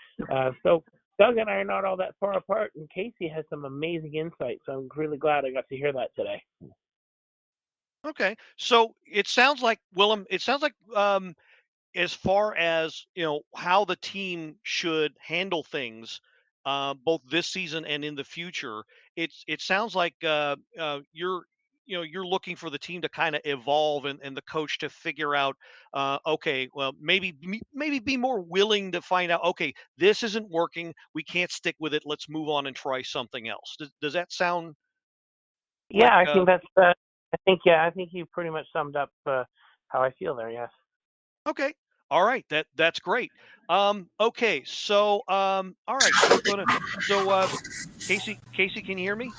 So Doug and I are not all that far apart, and Kasey has some amazing insights. So I'm really glad I got to hear that today. Okay, so it sounds like, Willem, as far as how the team should handle things, both this season and in the future, it sounds like you're looking for the team to kind of evolve and the coach to figure out, okay, well, maybe be more willing to find out, okay, this isn't working, we can't stick with it, let's move on and try something else. Does that sound Yeah, like, I think that's. I think you pretty much summed up how I feel there. Yes. okay? All right, that's great. Okay, so all right, we're gonna. So Kasey, can you hear me?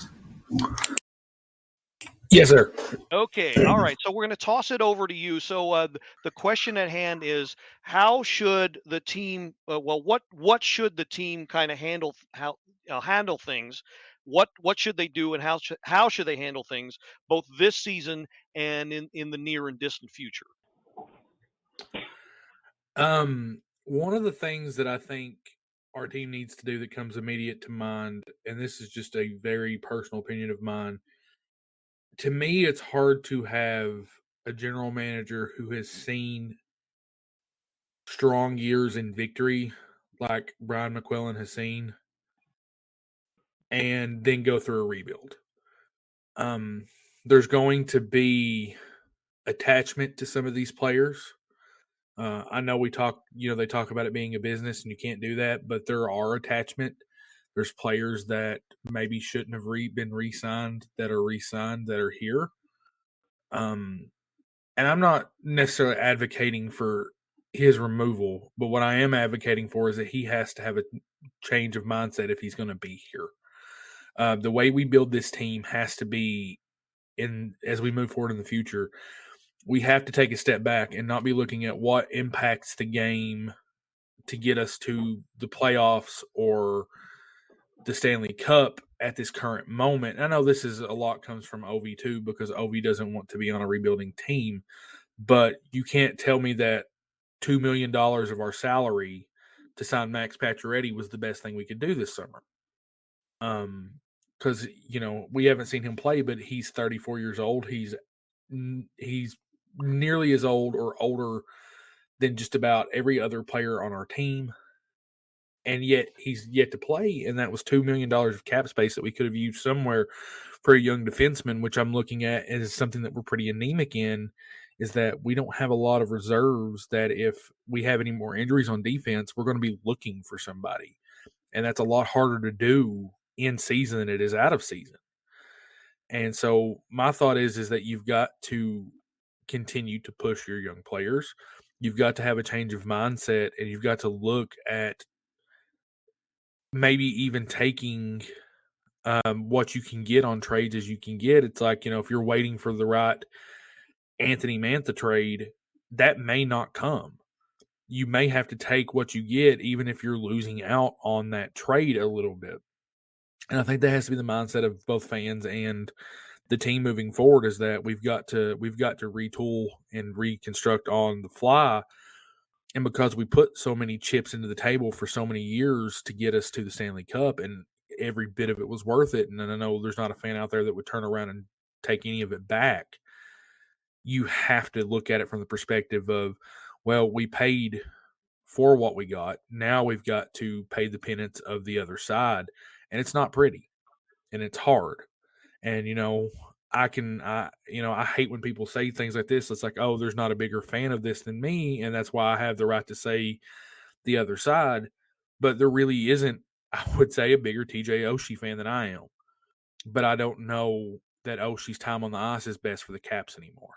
Yes, sir. Okay, all right. So we're going to toss it over to you. So the question at hand is, how should the team? What should the team kind of handle things? What should they do, and how should they handle things both this season and in the near and distant future? One of the things that I think our team needs to do that comes immediate to mind, and this is just a very personal opinion of mine, to me, it's hard to have a general manager who has seen strong years in victory like Brian McQuillan has seen and then go through a rebuild. There's going to be attachment to some of these players. I know they talk about it being a business and you can't do that, but there are attachment. There's players that maybe shouldn't have been re-signed that are re-signed that are here. And I'm not necessarily advocating for his removal, but what I am advocating for is that he has to have a change of mindset if he's going to be here. The way we build this team has to be as we move forward in the future. We have to take a step back and not be looking at what impacts the game to get us to the playoffs or the Stanley Cup at this current moment. I know this is a lot comes from Ovi too, because Ovi doesn't want to be on a rebuilding team, but you can't tell me that $2 million of our salary to sign Max Pacioretty was the best thing we could do this summer. Because we haven't seen him play, but he's 34 years old. He's nearly as old or older than just about every other player on our team, and yet he's yet to play. And that was $2 million of cap space that we could have used somewhere for a young defenseman, which I'm looking at as something that we're pretty anemic in. Is that we don't have a lot of reserves that if we have any more injuries on defense, we're going to be looking for somebody. And that's a lot harder to do in season than it is out of season. And so my thought is that you've got to continue to push your young players. You've got to have a change of mindset, and you've got to look at maybe even taking what you can get on trades as you can get. It's like, if you're waiting for the right Anthony Mantha trade, that may not come. You may have to take what you get, even if you're losing out on that trade a little bit. And I think that has to be the mindset of both fans and the team moving forward, is that we've got to retool and reconstruct on the fly. And because we put so many chips into the table for so many years to get us to the Stanley Cup, and every bit of it was worth it. And I know there's not a fan out there that would turn around and take any of it back. You have to look at it from the perspective of, well, we paid for what we got. Now we've got to pay the penance of the other side. And it's not pretty, and it's hard. And, I hate when people say things like this. It's like, oh, there's not a bigger fan of this than me, and that's why I have the right to say the other side. But there really isn't, I would say, a bigger TJ Oshie fan than I am. But I don't know that Oshie's time on the ice is best for the Caps anymore.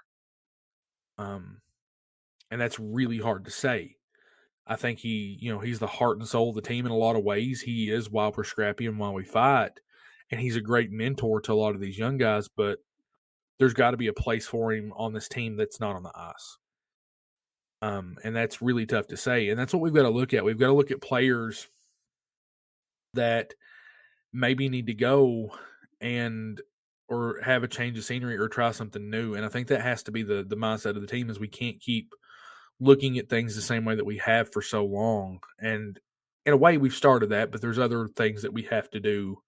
And that's really hard to say. I think he's the heart and soul of the team in a lot of ways. He is while we're scrappy and while we fight. And he's a great mentor to a lot of these young guys, but there's got to be a place for him on this team that's not on the ice. And that's really tough to say. And that's what we've got to look at. We've got to look at players that maybe need to go or have a change of scenery or try something new. And I think that has to be the mindset of the team, is we can't keep looking at things the same way that we have for so long. And in a way, we've started that, but there's other things that we have to do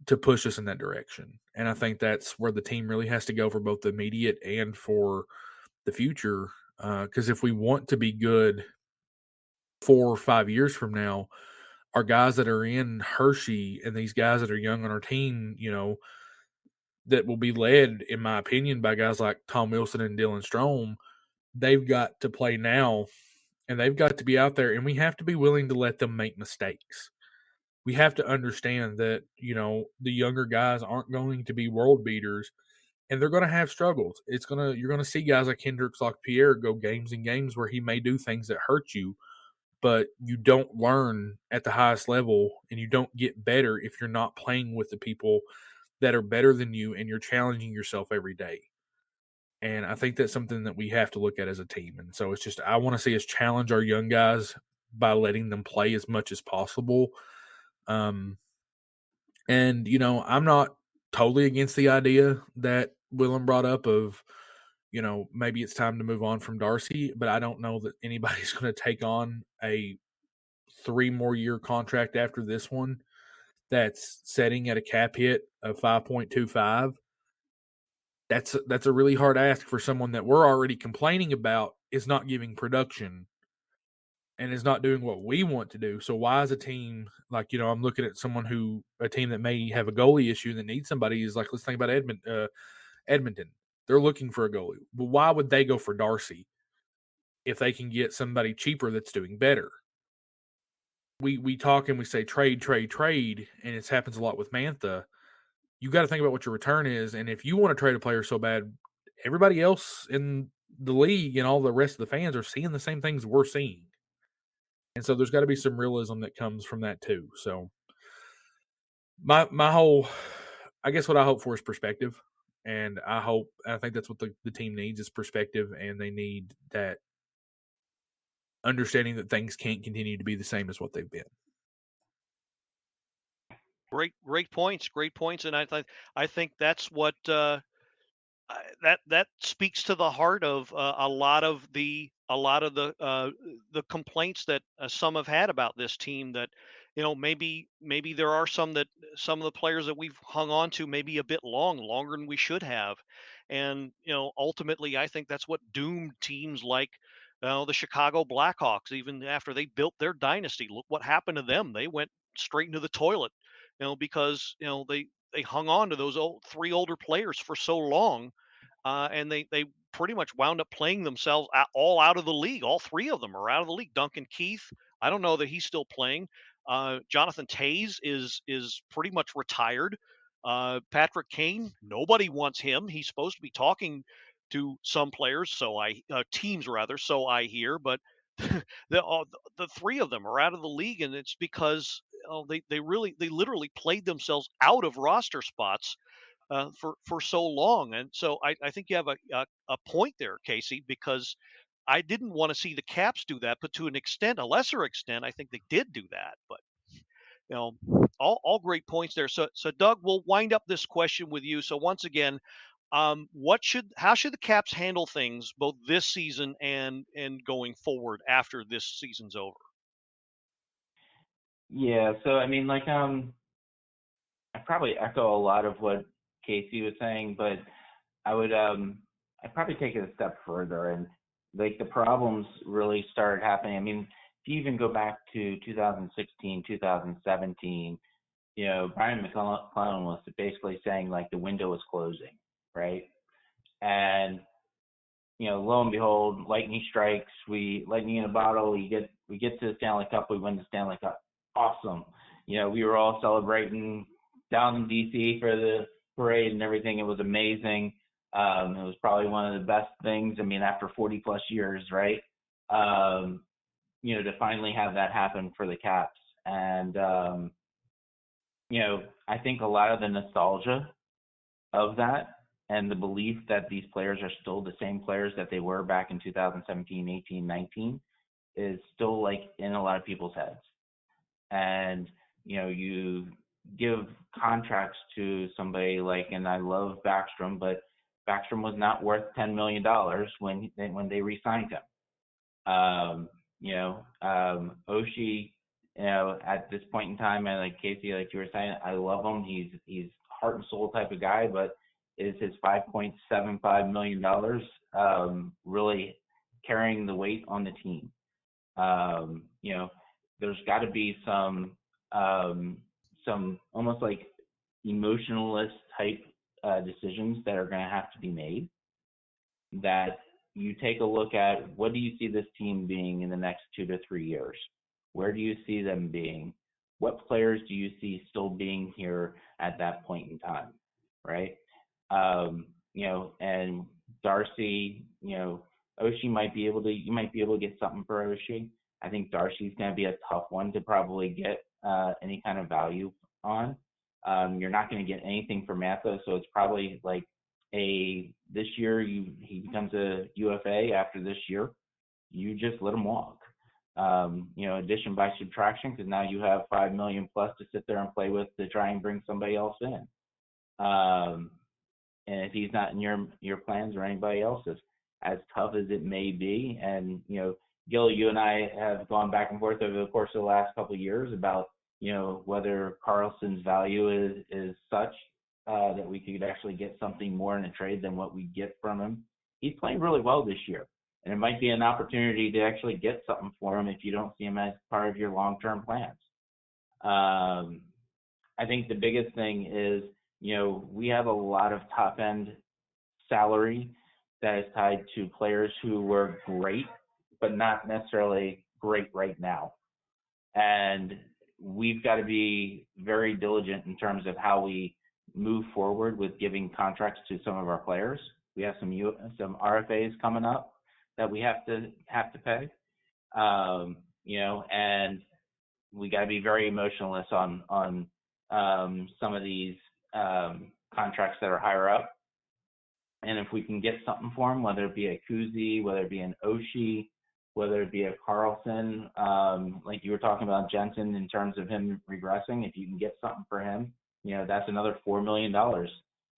to push us in that direction. And I think that's where the team really has to go for both the immediate and for the future. Because if we want to be good 4 or 5 years from now, our guys that are in Hershey and these guys that are young on our team, that will be led, in my opinion, by guys like Tom Wilson and Dylan Strome, they've got to play now, and they've got to be out there, and we have to be willing to let them make mistakes. We have to understand that, the younger guys aren't going to be world beaters, and they're going to have struggles. You're going to see guys like Hendricks Pierre go games and games where he may do things that hurt you, but you don't learn at the highest level, and you don't get better if you're not playing with the people that are better than you and you're challenging yourself every day. And I think that's something that we have to look at as a team. And so it's just, I want to see us challenge our young guys by letting them play as much as possible. And, I'm not totally against the idea that Willem brought up of, maybe it's time to move on from Darcy, but I don't know that anybody's going to take on a 3 more year contract after this one that's setting at a cap hit of 5.25. That's a really hard ask for someone that we're already complaining about is not giving production and is not doing what we want to do. So why is a team like, I'm looking at a team that may have a goalie issue that needs somebody, is like, let's think about Edmonton. They're looking for a goalie. Well, why would they go for Darcy if they can get somebody cheaper that's doing better? We talk and we say trade, and it happens a lot with Mantha. You got to think about what your return is, and if you want to trade a player so bad, everybody else in the league and all the rest of the fans are seeing the same things we're seeing. And so there's got to be some realism that comes from that too. So my whole, I guess what I hope for is perspective. And I think that's what the team needs is perspective, and they need that understanding that things can't continue to be the same as what they've been. Great points, and I think that's what that speaks to the heart of a lot of the complaints that some have had about this team. That maybe there are some of the players that we've hung on to maybe a bit longer than we should have, and ultimately I think that's what doomed teams like the Chicago Blackhawks. Even after they built their dynasty, look what happened to them. They went straight into the toilet, because they hung on to those three older players for so long, and they pretty much wound up playing themselves all out of the league. All three of them are out of the league. Duncan Keith, I don't know that he's still playing. Jonathan Toews is pretty much retired. Patrick Kane, nobody wants him. He's supposed to be talking to some players, teams rather, so I hear. But the three of them are out of the league, and it's because they literally played themselves out of roster spots for so long. And so I think you have a point there, Kasey, because I didn't want to see the Caps do that, but to an extent, a lesser extent, I think they did do that. But all great points there. So Doug, we'll wind up this question with you. So once again, how should the Caps handle things both this season and going forward after this season's over? Yeah, so I mean, like, I probably echo a lot of what Kasey was saying, but I'd probably take it a step further. And like the problems really started happening. I mean, if you even go back to 2016, 2017, Brian McClellan was basically saying like the window was closing, right? And lo and behold, lightning strikes. Lightning in a bottle. We get to the Stanley Cup. We win the Stanley Cup. Awesome. We were all celebrating down in DC for the parade and everything. It was amazing. It was probably one of the best things. I mean, after 40 plus years, right? To finally have that happen for the Caps. And, I think a lot of the nostalgia of that and the belief that these players are still the same players that they were back in 2017, 18, 19 is still like in a lot of people's heads. And, you give contracts to somebody like, and I love Backstrom, but Backstrom was not worth $10 million when they re-signed him. Oshie, at this point in time, and like Kasey, like you were saying, I love him. He's heart and soul type of guy, but is his $5.75 million really carrying the weight on the team? There's got to be some almost like emotionalist type decisions that are going to have to be made. That you take a look at, what do you see this team being in the next 2 to 3 years? Where do you see them being? What players do you see still being here at that point in time, right? And Darcy, Oshie you might be able to get something for Oshie. I think Darcy's going to be a tough one to probably get any kind of value on. You're not going to get anything for Matha, so it's probably like this year he becomes a UFA. After this year, you just let him walk. Addition by subtraction, because now you have $5 million plus to sit there and play with to try and bring somebody else in. And if he's not in your plans or anybody else's, as tough as it may be, and Gil, you and I have gone back and forth over the course of the last couple of years about whether Carlson's value is such that we could actually get something more in a trade than what we get from him. He's playing really well this year, and it might be an opportunity to actually get something for him if you don't see him as part of your long-term plans. I think the biggest thing is, we have a lot of top-end salary that is tied to players who were great, but not necessarily great right now. And we've got to be very diligent in terms of how we move forward with giving contracts to some of our players We have some RFAs coming up that we have to pay. And we got to be very emotionless on some of these contracts that are higher up. And if we can get something for him, whether it be a Kuzi, whether it be an Oshie, whether it be a Carlson, like you were talking about Jensen in terms of him regressing, if you can get something for him, that's another $4 million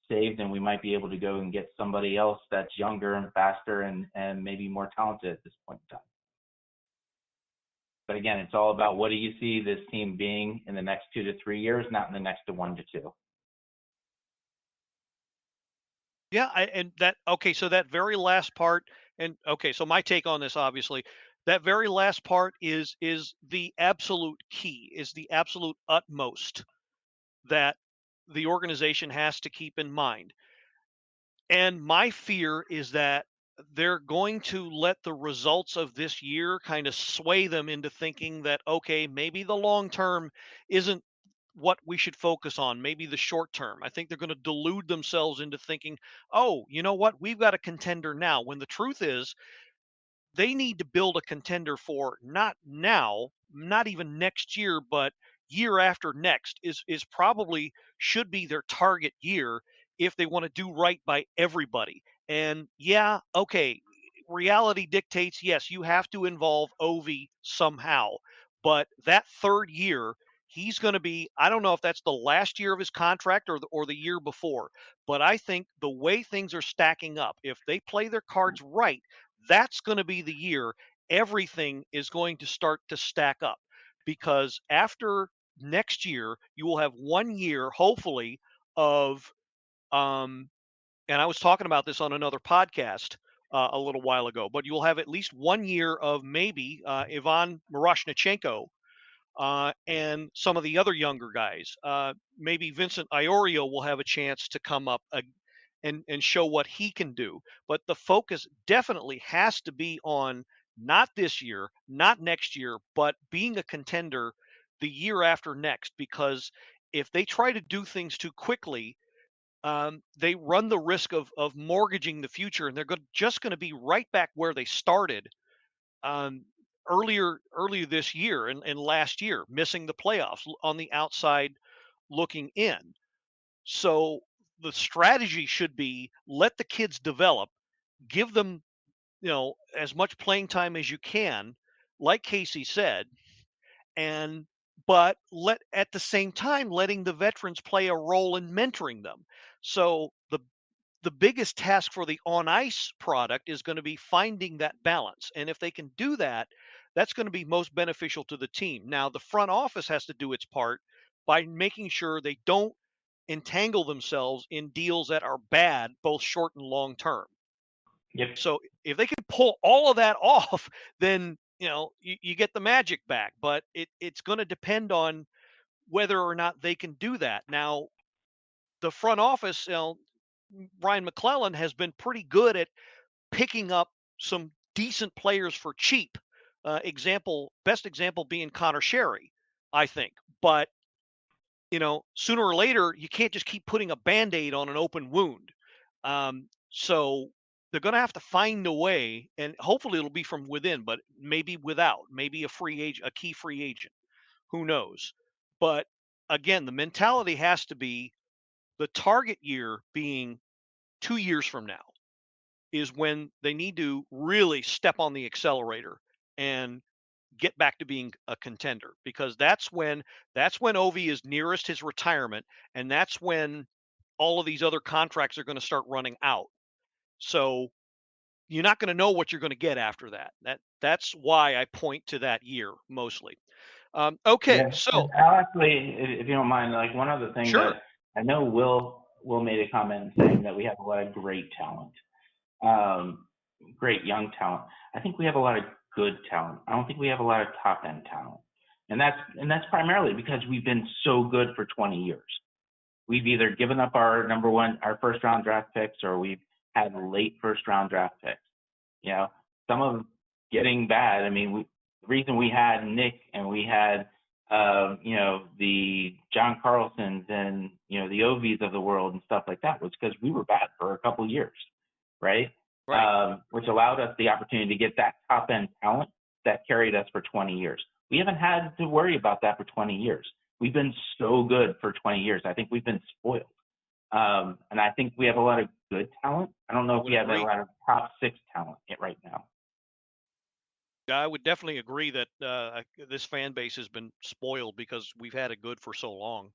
saved, and we might be able to go and get somebody else that's younger and faster and maybe more talented at this point in time. But again, it's all about what do you see this team being in the next 2 to 3 years, not in the next 1 to 2. Yeah, so that very last part, and okay, so my take on this, obviously, that very last part is the absolute key, is the absolute utmost that the organization has to keep in mind. And my fear is that they're going to let the results of this year kind of sway them into thinking that, okay, maybe the long term isn't what we should focus on, maybe the short term. I think they're going to delude themselves into thinking, oh, you know what, we've got a contender now, when the truth is they need to build a contender for not now, not even next year, but year after next is probably should be their target year if they want to do right by everybody. And yeah, okay, reality dictates, yes, you have to involve Ovi somehow, but that third year, he's going to be, I don't know if that's the last year of his contract or the year before, but I think the way things are stacking up, if they play their cards right, that's going to be the year everything is going to start to stack up, because after next year you will have 1 year hopefully of and I was talking about this on another podcast a little while ago, but you'll have at least 1 year of maybe Ivan Miroshnichenko and some of the other younger guys. Maybe Vincent Iorio will have a chance to come up and show what he can do. But the focus definitely has to be on not this year, not next year, but being a contender the year after next. Because if they try to do things too quickly, they run the risk of mortgaging the future, and they're just going to be right back where they started um, earlier this year and last year, missing the playoffs on the outside looking in. So the strategy should be let the kids develop, give them, as much playing time as you can, like Kasey said, and but let at the same time letting the veterans play a role in mentoring them. So the biggest task for the on ice product is going to be finding that balance. And if they can do that, that's going to be most beneficial to the team. Now, the front office has to do its part by making sure they don't entangle themselves in deals that are bad, both short and long term. Yep. So if they can pull all of that off, then you get the magic back. But it's going to depend on whether or not they can do that. Now, the front office, Ryan McClellan has been pretty good at picking up some decent players for cheap. Best example being Connor Sherry, I think. But sooner or later, you can't just keep putting a Band-Aid on an open wound. So they're going to have to find a way, and hopefully it'll be from within, but maybe without, maybe a key free agent. Who knows? But again, the mentality has to be the target year being 2 years from now is when they need to really step on the accelerator and get back to being a contender, because that's when Ovi is nearest his retirement, and that's when all of these other contracts are going to start running out. So you're not going to know what you're going to get after that. That's why I point to that year mostly. Okay, Yeah. so I'll actually, if you don't mind, like one other thing sure. that I know Will made a comment saying that we have a lot of great talent, great young talent. I think we have a lot of good talent. I don't think we have a lot of top end talent, and that's primarily because we've been so good for 20 years. We've either given up our first round draft picks, or we've had late first round draft picks. Some of getting bad. I mean, the reason we had Nick and we had the John Carlsons and the Ovies of the world and stuff like that was because we were bad for a couple of years. right? Which allowed us the opportunity to get that top-end talent that carried us for 20 years. We haven't had to worry about that for 20 years. We've been so good for 20 years. I think we've been spoiled. And I think we have a lot of good talent. I don't know if we have a lot of top 6 talent right now. I would definitely agree that this fan base has been spoiled because we've had it good for so long.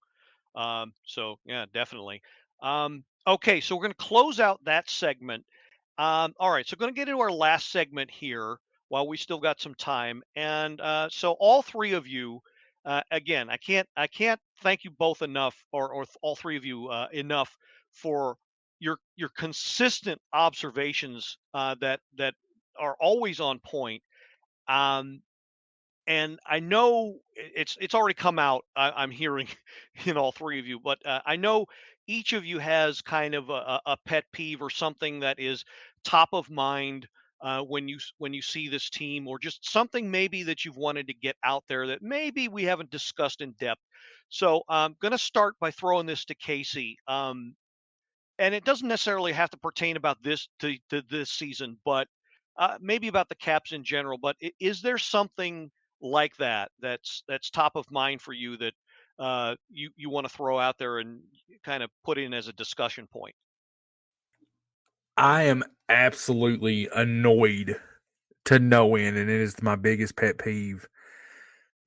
So yeah, definitely. Okay, so we're going to close out that segment. All right, so we're going to get into our last segment here while we still got some time. And so all three of you, again, I can't thank you both enough, or all three of you enough for your consistent observations that are always on point. And I know it's already come out. I'm hearing in all three of you, but I know each of you has kind of a pet peeve or something that is top of mind when you see this team, or just something maybe that you've wanted to get out there that maybe we haven't discussed in depth. So I'm going to start by throwing this to Kasey. And it doesn't necessarily have to pertain about this to this season, but maybe about the Caps in general. But is there something like that's top of mind for you that you want to throw out there and kind of put in as a discussion point? I am absolutely annoyed to no end, and it is my biggest pet peeve,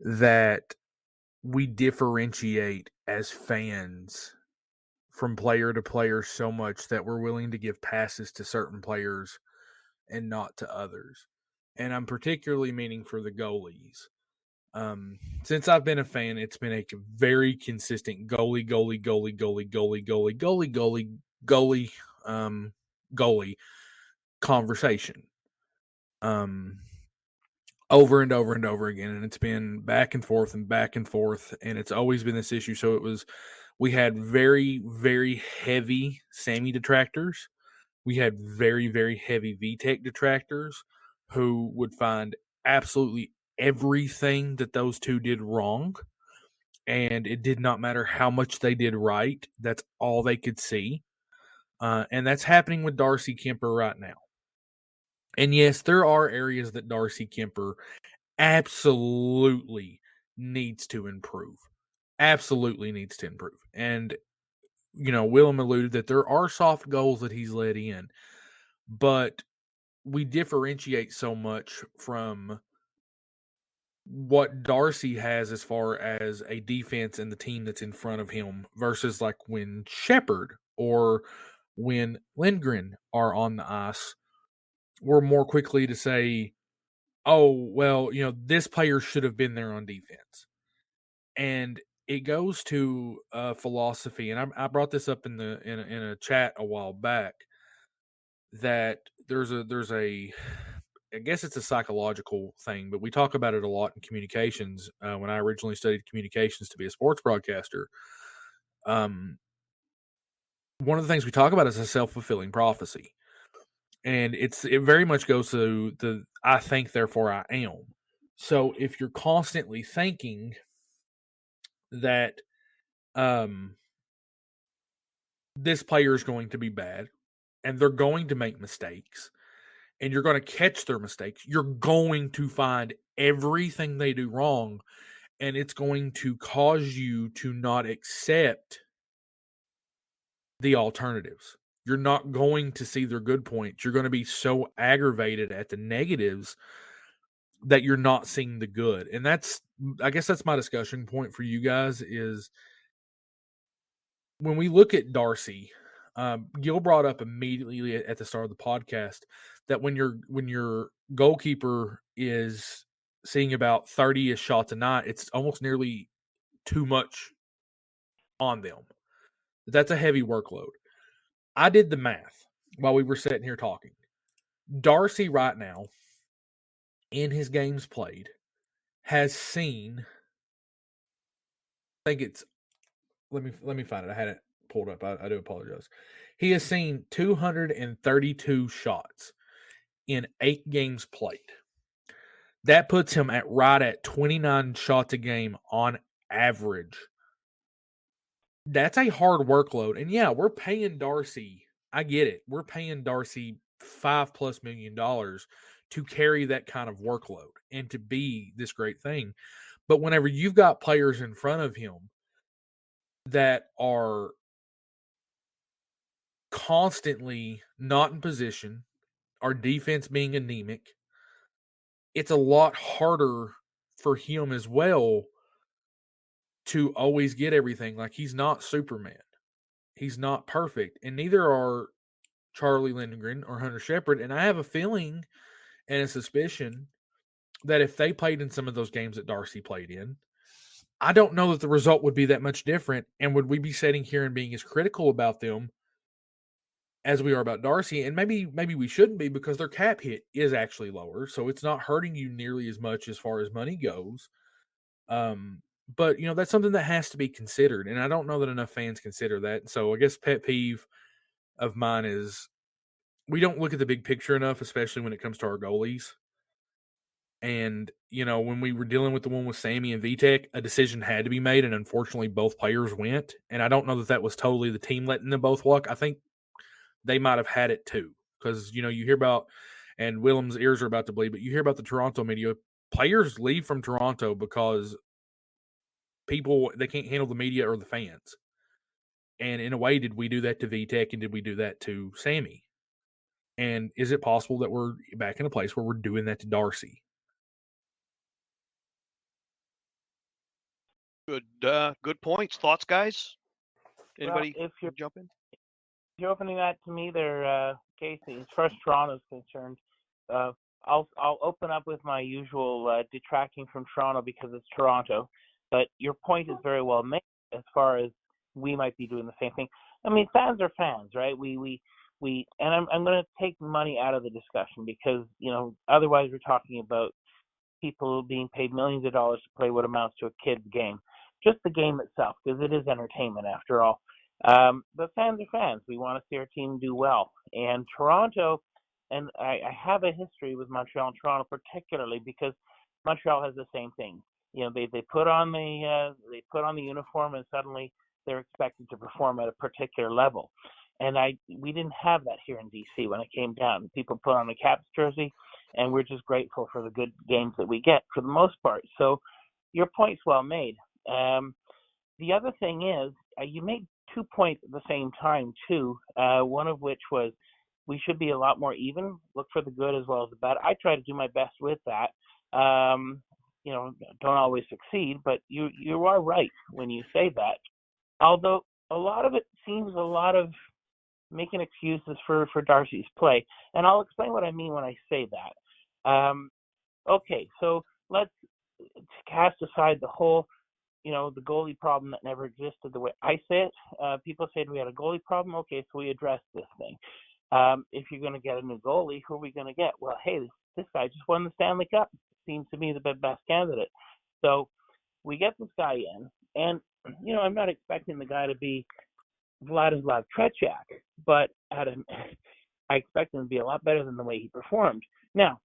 that we differentiate as fans from player to player so much that we're willing to give passes to certain players and not to others. And I'm particularly meaning for the goalies. Since I've been a fan, it's been a very consistent goalie conversation. Over and over and over again. And it's been back and forth. And it's always been this issue. So we had very, very heavy Sammy detractors. We had very, very heavy VTech detractors who would find absolutely everything that those two did wrong. And it did not matter how much they did right. That's all they could see. And that's happening with Darcy Kuemper right now. And yes, there are areas that Darcy Kuemper absolutely needs to improve. Absolutely needs to improve. And, Willem alluded that there are soft goals that he's let in. But we differentiate so much from what Darcy has as far as a defense and the team that's in front of him versus like when Shepherd or when Lindgren are on the ice, we're more quickly to say, oh, well, this player should have been there on defense. And it goes to philosophy. And I brought this up in a chat a while back, that there's a I guess it's a psychological thing, but we talk about it a lot in communications. When I originally studied communications to be a sports broadcaster, one of the things we talk about is a self-fulfilling prophecy. And it very much goes to the I think, therefore I am. So if you're constantly thinking that this player is going to be bad and they're going to make mistakes, and you're going to catch their mistakes, you're going to find everything they do wrong, and it's going to cause you to not accept the alternatives. You're not going to see their good points. You're going to be so aggravated at the negatives that you're not seeing the good. And I guess that's my discussion point for you guys, is when we look at Darcy, Gil brought up immediately at the start of the podcast that when your goalkeeper is seeing about 30-ish shots a night, it's almost nearly too much on them. That's a heavy workload. I did the math while we were sitting here talking. Darcy right now, in his games played, has seen, I think it's, let me find it. I had it pulled up. I do apologize. He has seen 232 shots in 8 games played. That puts him right at 29 shots a game on average. That's a hard workload. And yeah, we're paying Darcy. I get it. We're paying Darcy $5+ million to carry that kind of workload and to be this great thing. But whenever you've got players in front of him that are constantly not in position, our defense being anemic, it's a lot harder for him as well to always get everything. Like, he's not Superman. He's not perfect. And neither are Charlie Lindgren or Hunter Shepard. And I have a feeling and a suspicion that if they played in some of those games that Darcy played in, I don't know that the result would be that much different. And would we be sitting here and being as critical about them as we are about Darcy? And maybe we shouldn't be, because their cap hit is actually lower, so it's not hurting you nearly as much as far as money goes. But that's something that has to be considered, and I don't know that enough fans consider that. So I guess pet peeve of mine is we don't look at the big picture enough, especially when it comes to our goalies. And when we were dealing with the one with Sammy and Vitek, a decision had to be made, and unfortunately both players went. And I don't know that was totally the team letting them both walk. I think they might have had it too, because you hear about, and Willem's ears are about to bleed, but you hear about the Toronto media. Players leave from Toronto because they can't handle the media or the fans. And in a way, did we do that to Vitek, and did we do that to Sammy? And is it possible that we're back in a place where we're doing that to Darcy? Good points. Thoughts, guys? Anybody Well, if jump in? you're opening that to me there, Kasey, as far as Toronto's concerned, I'll open up with my usual detracting from Toronto because it's Toronto. But your point is very well made as far as we might be doing the same thing. I mean, fans are fans, right? We and I'm going to take money out of the discussion because, otherwise we're talking about people being paid millions of dollars to play what amounts to a kid's game. Just the game itself, because it is entertainment after all. But fans are fans. We want to see our team do well. And Toronto, and I have a history with Montreal and Toronto particularly because Montreal has the same thing. They put on the uniform and suddenly they're expected to perform at a particular level. And we didn't have that here in DC when it came down. People put on the Caps jersey, and we're just grateful for the good games that we get for the most part. So your point's well made. The other thing is you made 2 points at the same time too. One of which was we should be a lot more even, look for the good as well as the bad. I try to do my best with that. Don't always succeed, but you are right when you say that. Although a lot of it seems a lot of making excuses for Darcy's play. And I'll explain what I mean when I say that. Okay, so let's cast aside the whole, the goalie problem that never existed the way I say it. People said we had a goalie problem. Okay, so we addressed this thing. If you're going to get a new goalie, who are we going to get? Well, hey, this guy just won the Stanley Cup. Seems to be the best candidate. So we get this guy in, and, I'm not expecting the guy to be Vladislav Tretiak, but I expect him to be a lot better than the way he performed. Now,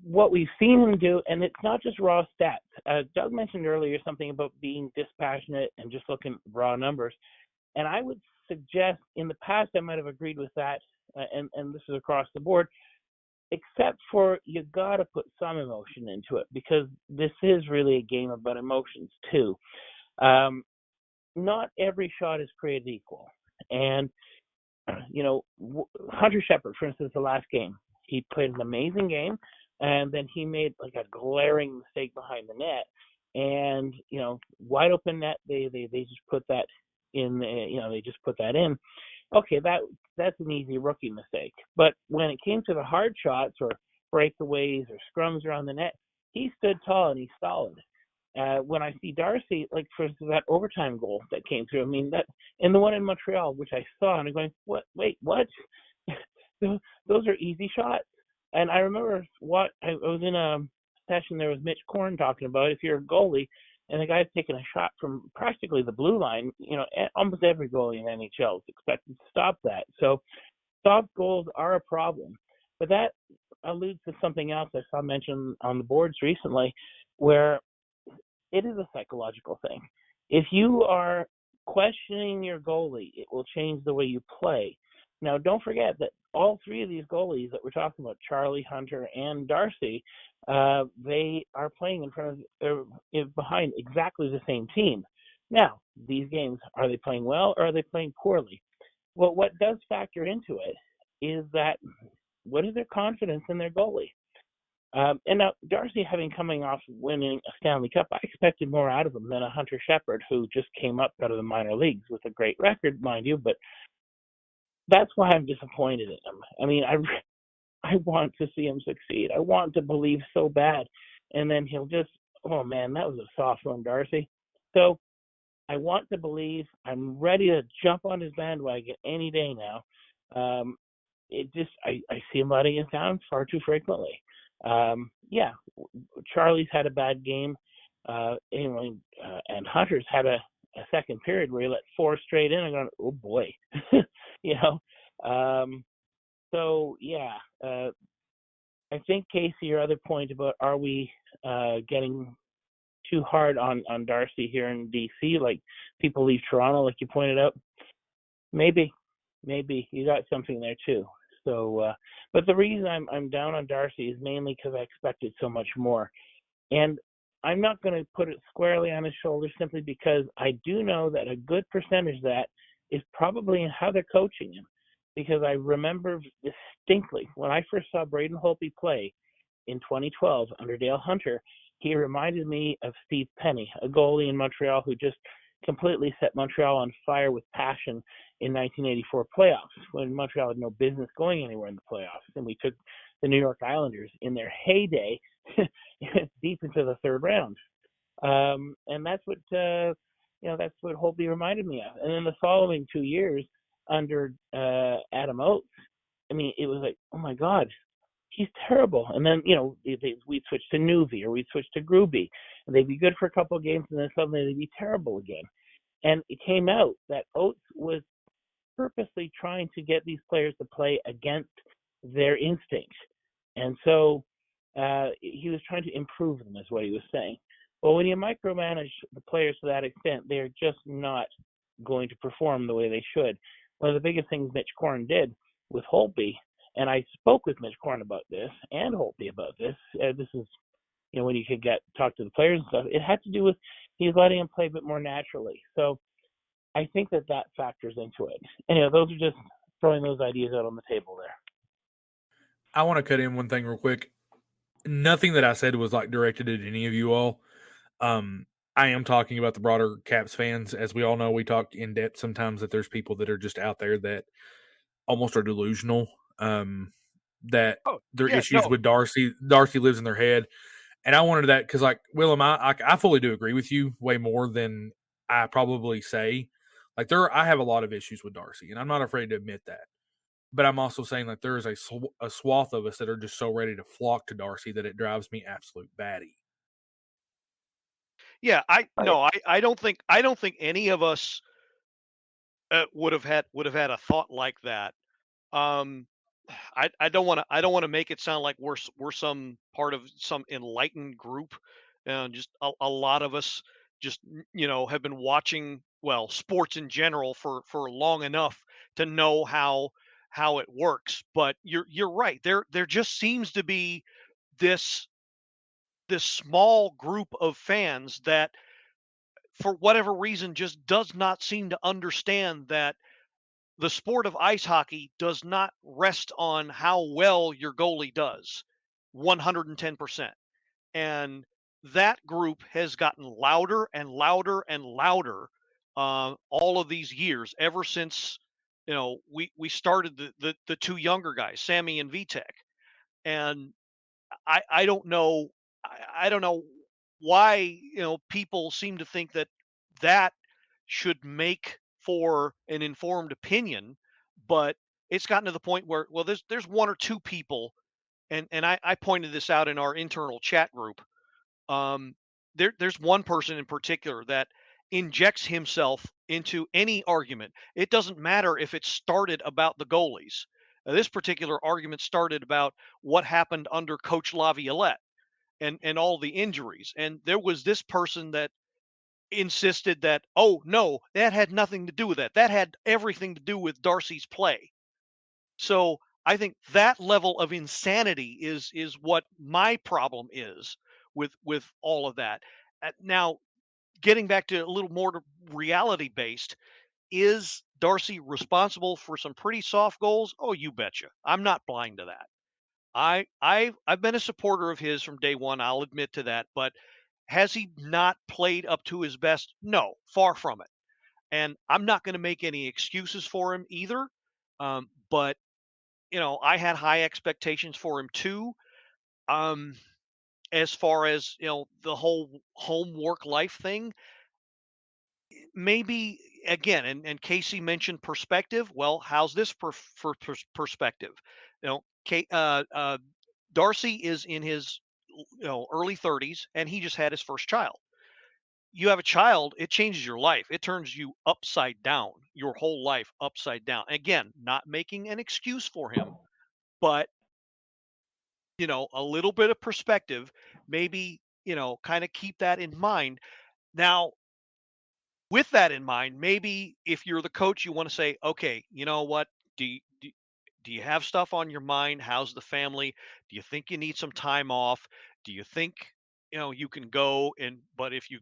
what we've seen him do, and it's not just raw stats. Doug mentioned earlier something about being dispassionate and just looking at raw numbers. And I would suggest in the past I might have agreed with that, and this is across the board, except for you got to put some emotion into it because this is really a game about emotions too. Not every shot is created equal. And, Hunter Shepard, for instance, the last game, he played an amazing game, and then he made like a glaring mistake behind the net. And, wide open net, they just put that in, they just put that in. Okay, that's an easy rookie mistake. But when it came to the hard shots or breakaways or scrums around the net, he stood tall and he's solid. When I see Darcy, like for instance, that overtime goal that came through, I mean, that, and the one in Montreal, which I saw, and I'm going, what? Wait, what? Those are easy shots. And I remember I was in a session there with Mitch Korn talking about if you're a goalie and the guy's taking a shot from practically the blue line, almost every goalie in NHL is expected to stop that. So soft goals are a problem. But that alludes to something else I saw mentioned on the boards recently, where it is a psychological thing. If you are questioning your goalie, it will change the way you play. Now, don't forget that all three of these goalies that we're talking about, Charlie, Hunter, and Darcy, they are playing in front of behind exactly the same team. Now, these games, are they playing well or are they playing poorly? Well, what does factor into it is that what is their confidence in their goalie? And now, Darcy, coming off winning a Stanley Cup, I expected more out of him than a Hunter Shepard, who just came up out of the minor leagues with a great record, mind you. But that's why I'm disappointed in him. I mean, I want to see him succeed. I want to believe so bad. And then he'll just, oh man, that was a soft one, Darcy. So I want to believe. I'm ready to jump on his bandwagon any day now. I see him letting us down far too frequently. Yeah, Charlie's had a bad game. And Hunter's had a second period where he let 4 straight in. I'm going, oh boy, you know. So yeah, I think Kasey, your other point about are we getting too hard on Darcy here in DC, like people leave Toronto, like you pointed out. Maybe you got something there too. So, but the reason I'm down on Darcy is mainly because I expected so much more, and I'm not going to put it squarely on his shoulders simply because I do know that a good percentage of that is probably in how they're coaching him. Because I remember distinctly when I first saw Braden Holtby play in 2012 under Dale Hunter, he reminded me of Steve Penny, a goalie in Montreal who just completely set Montreal on fire with passion in 1984 playoffs when Montreal had no business going anywhere in the playoffs. And we took the New York Islanders in their heyday deep into the third round. And that's what, that's what Holtby reminded me of. And then the following 2 years under Adam Oates, I mean, it was like, oh my God, he's terrible. And then, we'd switch to Nuvi or we'd switch to Gruby, and they'd be good for a couple of games, and then suddenly they'd be terrible again. And it came out that Oates was purposely trying to get these players to play against their instincts. And so he was trying to improve them, is what he was saying. Well, when you micromanage the players to that extent, they're just not going to perform the way they should. One of the biggest things Mitch Korn did with Holtby, and I spoke with Mitch Korn about this and Holtby about this. This is, when you could talk to the players and stuff. It had to do with he's letting him play a bit more naturally. So I think that factors into it. Anyway, those are just throwing those ideas out on the table there. I want to cut in one thing real quick. Nothing that I said was directed at any of you all. I am talking about the broader Caps fans. As we all know, we talk in depth sometimes that there's people that are just out there that almost are delusional, that their issues with Darcy lives in their head. And I wanted that because, Willem, I fully do agree with you way more than I probably say. I have a lot of issues with Darcy, and I'm not afraid to admit that. But I'm also saying there is a swath of us that are just so ready to flock to Darcy that it drives me absolute batty. Yeah, I don't think any of us would have had a thought like that. I don't want to make it sound like we're some part of some enlightened group. Just a lot of us just have been watching sports in general for long enough to know how it works. But you're right. There just seems to be this small group of fans that, for whatever reason, just does not seem to understand that the sport of ice hockey does not rest on how well your goalie does 110%. And that group has gotten louder and louder and louder all of these years, ever since we started the two younger guys, Sammy and Vitek. And I don't know why people seem to think that should make for an informed opinion, but it's gotten to the point where there's one or two people, and I pointed this out in our internal chat group. There's one person in particular that injects himself into any argument. It doesn't matter if it started about the goalies. This particular argument started about what happened under Coach Laviolette and all the injuries. And there was this person that insisted that, oh no, that had nothing to do with that. That had everything to do with Darcy's play. So I think that level of insanity is what my problem is with all of that. Now, getting back to a little more to reality based, is Darcy responsible for some pretty soft goals? Oh, you betcha. I'm not blind to that. I've been a supporter of his from day one. I'll admit to that. But has he not played up to his best? No, far from it. And I'm not going to make any excuses for him either. But I had high expectations for him too. Um, as far as the whole home work life thing, maybe again, and Kasey mentioned perspective. Well, how's this for perspective? Ka Darcy is in his early 30s, and he just had his first child. You have a child, it changes your life. It turns you upside down, your whole life upside down. Again, not making an excuse for him, but a little bit of perspective, maybe, kind of keep that in mind. Now, with that in mind, maybe if you're the coach, you want to say, okay, you know what? Do you have stuff on your mind? How's the family? Do you think you need some time off? Do you think you can go? But if you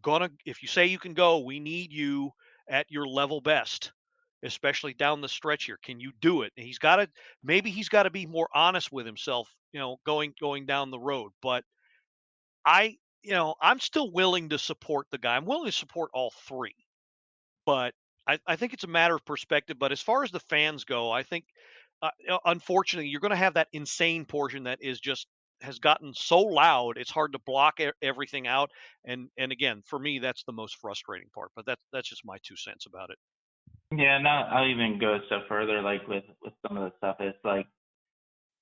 say you can go, we need you at your level best, especially down the stretch here. Can you do it? And he's got to be more honest with himself, going down the road. But I'm still willing to support the guy. I'm willing to support all three, but I think it's a matter of perspective. But as far as the fans go, I think, unfortunately, you're going to have that insane portion that has gotten so loud it's hard to block everything out. And again, for me, that's the most frustrating part. But that's just my 2 cents about it. Yeah, no, I'll even go a step further. Like with some of the stuff, it's like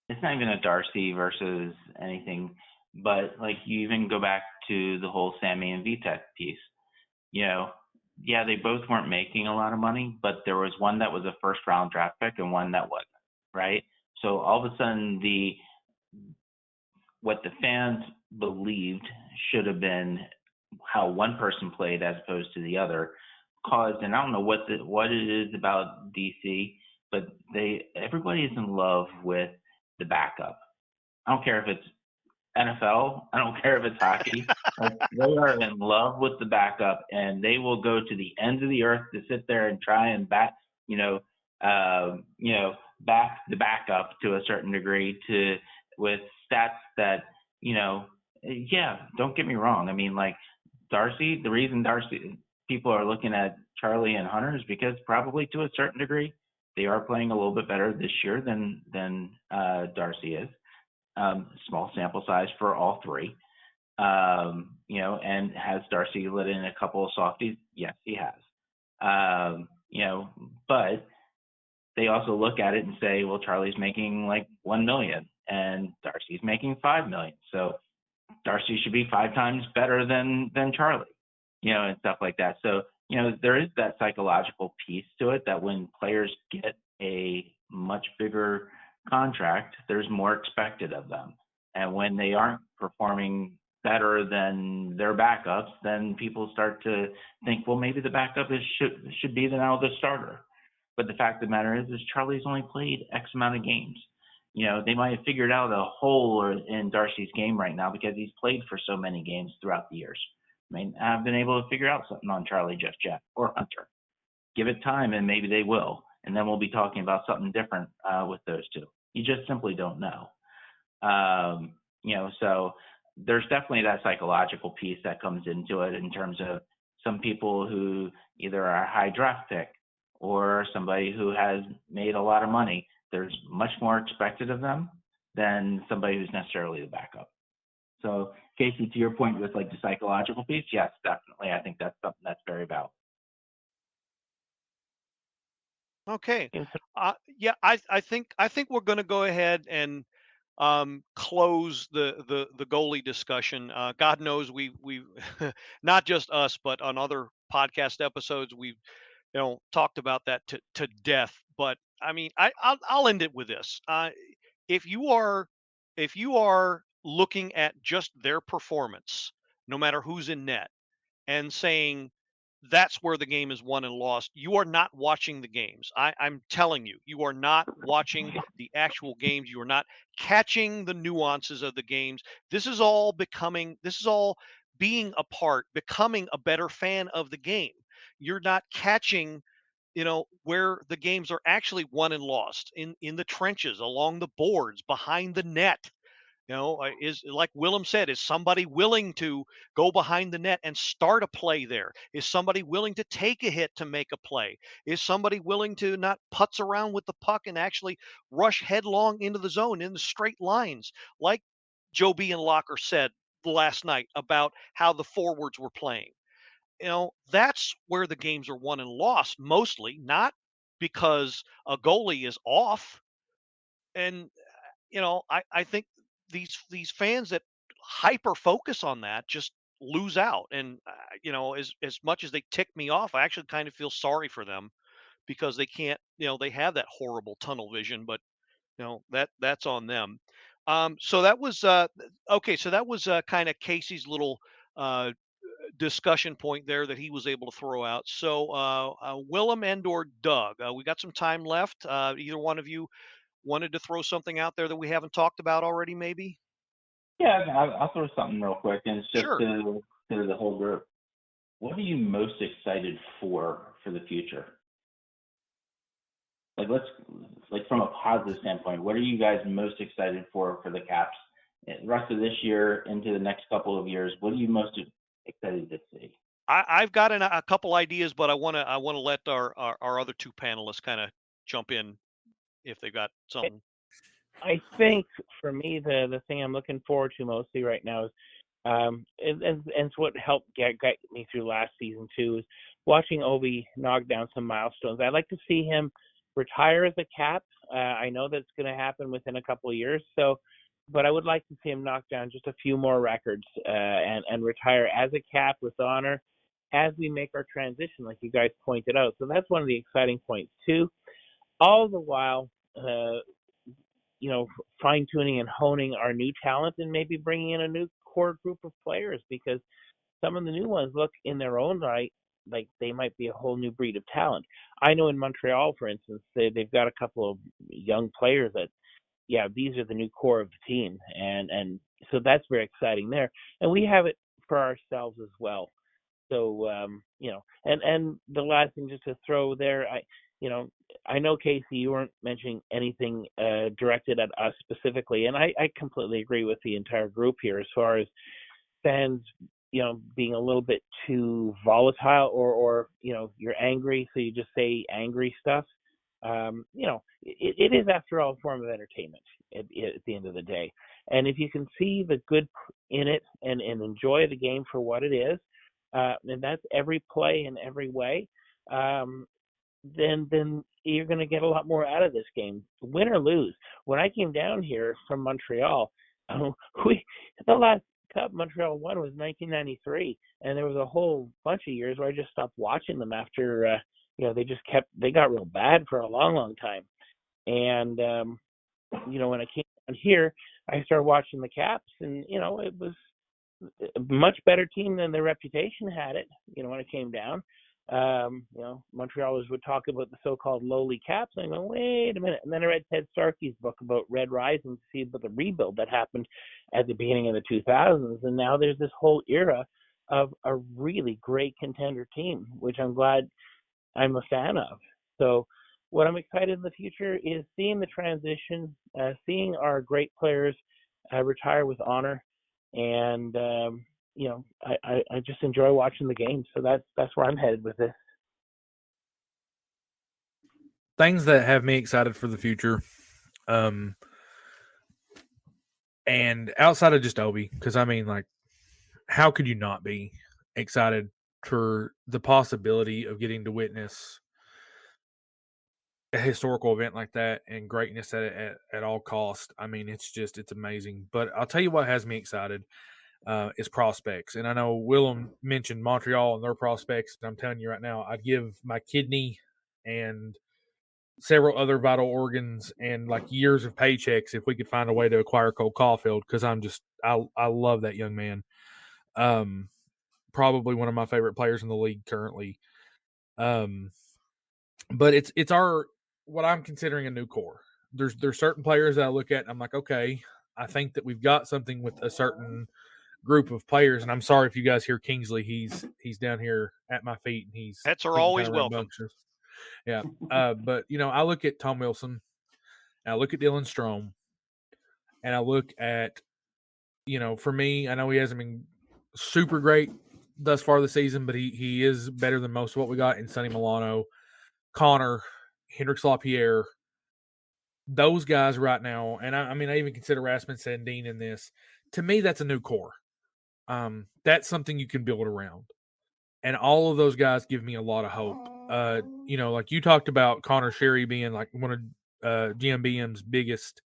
it's not even a Darcy versus anything, but like you even go back to the whole Sammy and VTech piece. You know, yeah, they both weren't making a lot of money, but there was one that was a first round draft pick and one that wasn't, right? So all of a sudden, the what the fans believed should have been how one person played as opposed to the other caused, and I don't know what it is about DC, but everybody is in love with the backup. I don't care if it's NFL. I don't care if it's hockey. Like, they are in love with the backup, and they will go to the ends of the earth to sit there and try and back the backup to a certain degree with stats that yeah. Don't get me wrong. I mean, like Darcy. The reason people are looking at Charlie and Hunter is because probably to a certain degree they are playing a little bit better this year than Darcy is. Small sample size for all three. And has Darcy let in a couple of softies? Yes, he has. But they also look at it and say, well, Charlie's making like 1 million and Darcy's making 5 million. So Darcy should be 5 times better than Charlie, and stuff like that. So, there is that psychological piece to it that when players get a much bigger contract, there's more expected of them. And when they aren't performing better than their backups, then people start to think, well, maybe the backup should be now the starter. But the fact of the matter is Charlie's only played X amount of games. They might have figured out a hole in Darcy's game right now because he's played for so many games throughout the years. I mean, I've been able to figure out something on Charlie just yet or Hunter. Give it time and maybe they will. And then we'll be talking about something different with those two. You just simply don't know. So there's definitely that psychological piece that comes into it in terms of some people who either are a high draft pick or somebody who has made a lot of money. There's much more expected of them than somebody who's necessarily the backup. So, Kasey, to your point with like the psychological piece, yes, definitely. I think that's something that's very valid. Okay. Yeah, I think we're going to go ahead and close the goalie discussion. God knows we not just us, but on other podcast episodes we've talked about that to death. But I mean, I'll end it with this. If you are looking at just their performance, no matter who's in net, and saying that's where the game is won and lost. You are not watching the games. I'm telling you, you are not watching the actual games. You are not catching the nuances of the games. This is all being a part, becoming a better fan of the game. You're not catching, where the games are actually won and lost in the trenches, along the boards, behind the net. Is like Willem said, is somebody willing to go behind the net and start a play there? Is somebody willing to take a hit to make a play? Is somebody willing to not putz around with the puck and actually rush headlong into the zone in the straight lines, like Joe B. and Locker said last night about how the forwards were playing? That's where the games are won and lost, mostly not because a goalie is off. And I think these fans that hyper focus on that just lose out. And as much as they tick me off, I actually kind of feel sorry for them because they can't, they have that horrible tunnel vision, but that's on them. So that was okay. So that was kind of Kasey's little uh, discussion point there that he was able to throw out. So Willem and or Doug, we got some time left. Either one of you wanted to throw something out there that we haven't talked about already, maybe? Yeah, I'll throw something real quick, and it's just Sure. to the whole group. What are you most excited for the future? Like from a positive standpoint, what are you guys most excited for the Caps? The rest of this year into the next couple of years, what are you most excited to see? I've got a couple ideas, but I want to let our other two panelists kind of jump in if they've got something. I think for me, the thing I'm looking forward to mostly right now is, and it's what helped get me through last season too, is watching Ovi knock down some milestones. I'd like to see him retire as a Cap. I know that's going to happen within a couple of years, but I would like to see him knock down just a few more records and retire as a Cap with honor as we make our transition, like you guys pointed out. So that's one of the exciting points too. All the while, fine tuning and honing our new talent and maybe bringing in a new core group of players, because some of the new ones look in their own right like they might be a whole new breed of talent. I know in Montreal, for instance, they've got a couple of young players that, yeah, these are the new core of the team, and so that's very exciting there. And we have it for ourselves as well. So and the last thing just to throw there, I know Kasey, you weren't mentioning anything directed at us specifically, and I completely agree with the entire group here as far as fans, being a little bit too volatile, or you're angry, so you just say angry stuff. It is, after all, a form of entertainment at the end of the day. And if you can see the good in it and enjoy the game for what it is, and that's every play in every way, then you're going to get a lot more out of this game, win or lose. When I came down here from Montreal, the last Cup Montreal won was 1993, and there was a whole bunch of years where I just stopped watching them after they got real bad for a long time. And when I came down here, I started watching the Caps, and it was a much better team than their reputation had it. When it came down, Montrealers would talk about the so-called lowly Caps, and I go, wait a minute. And then I read Ted Starkey's book about Red Rising to see about the rebuild that happened at the beginning of the 2000s, and now there's this whole era of a really great contender team, which I'm glad I'm a fan of. So what I'm excited in the future is seeing the transition, seeing our great players retire with honor, and I just enjoy watching the game. So that's where I'm headed with this. Things that have me excited for the future, and outside of just Obi, because how could you not be excited for the possibility of getting to witness a historical event like that and greatness at all cost? It's amazing. But I'll tell you what has me excited is prospects. And I know Willem mentioned Montreal and their prospects. And I'm telling you right now, I'd give my kidney and several other vital organs and years of paychecks if we could find a way to acquire Cole Caulfield, because I love that young man. probably one of my favorite players in the league currently. But it's what I'm considering a new core. There's certain players that I look at and I'm like, okay, I think that we've got something with a certain group of players. And I'm sorry if you guys hear Kingsley. He's down here at my feet and he's Pets are kinda always welcome. rambunctious. Yeah. But I look at Tom Wilson, and I look at Dylan Strome, and I look at, for me, I know he hasn't been super great thus far this season, but he is better than most of what we got in Sonny Milano, Connor, Hendricks LaPierre. Those guys right now, and I even consider Rasmussen and Dean in this. To me, that's a new core. That's something you can build around. And all of those guys give me a lot of hope. Like you talked about Connor Sherry being like one of GMBM's biggest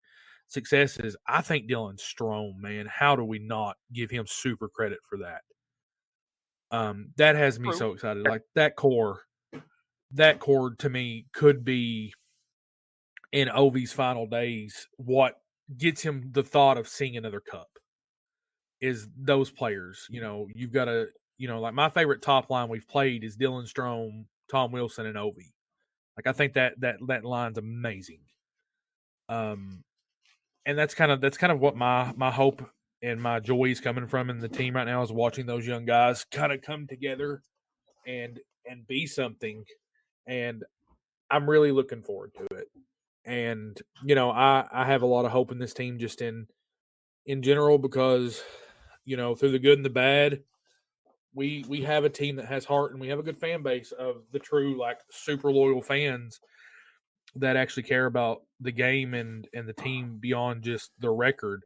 successes. I think Dylan Strome, man, how do we not give him super credit for that? That has me so excited. Like that core to me could be in Ovi's final days. What gets him the thought of seeing another cup is those players. You've got to, like my favorite top line we've played is Dylan Strome, Tom Wilson, and Ovi. Like I think that line's amazing. And that's kind of what my hope and my joy is coming from in the team right now, is watching those young guys kind of come together and be something. And I'm really looking forward to it. And I have a lot of hope in this team, just in general, because through the good and the bad, we have a team that has heart, and we have a good fan base of the true, like, super loyal fans that actually care about the game and the team beyond just the record.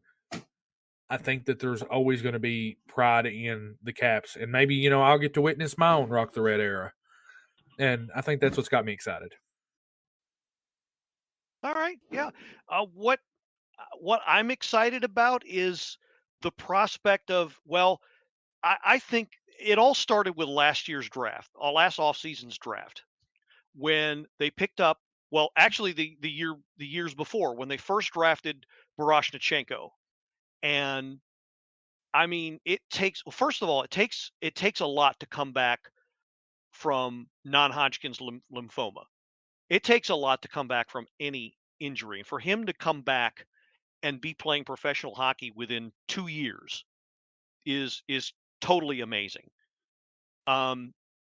I think that there's always going to be pride in the Caps, and maybe I'll get to witness my own Rock the Red era, and I think that's what's got me excited. All right, yeah. What I'm excited about is the prospect of, well, I think it all started with last year's draft, last offseason's draft, when they picked up, well, actually the years before, when they first drafted Barashnichenko. And I mean, first of all, it takes a lot to come back from non-Hodgkin's lymphoma. It takes a lot to come back from any injury. For him to come back and be playing professional hockey within 2 years is totally amazing.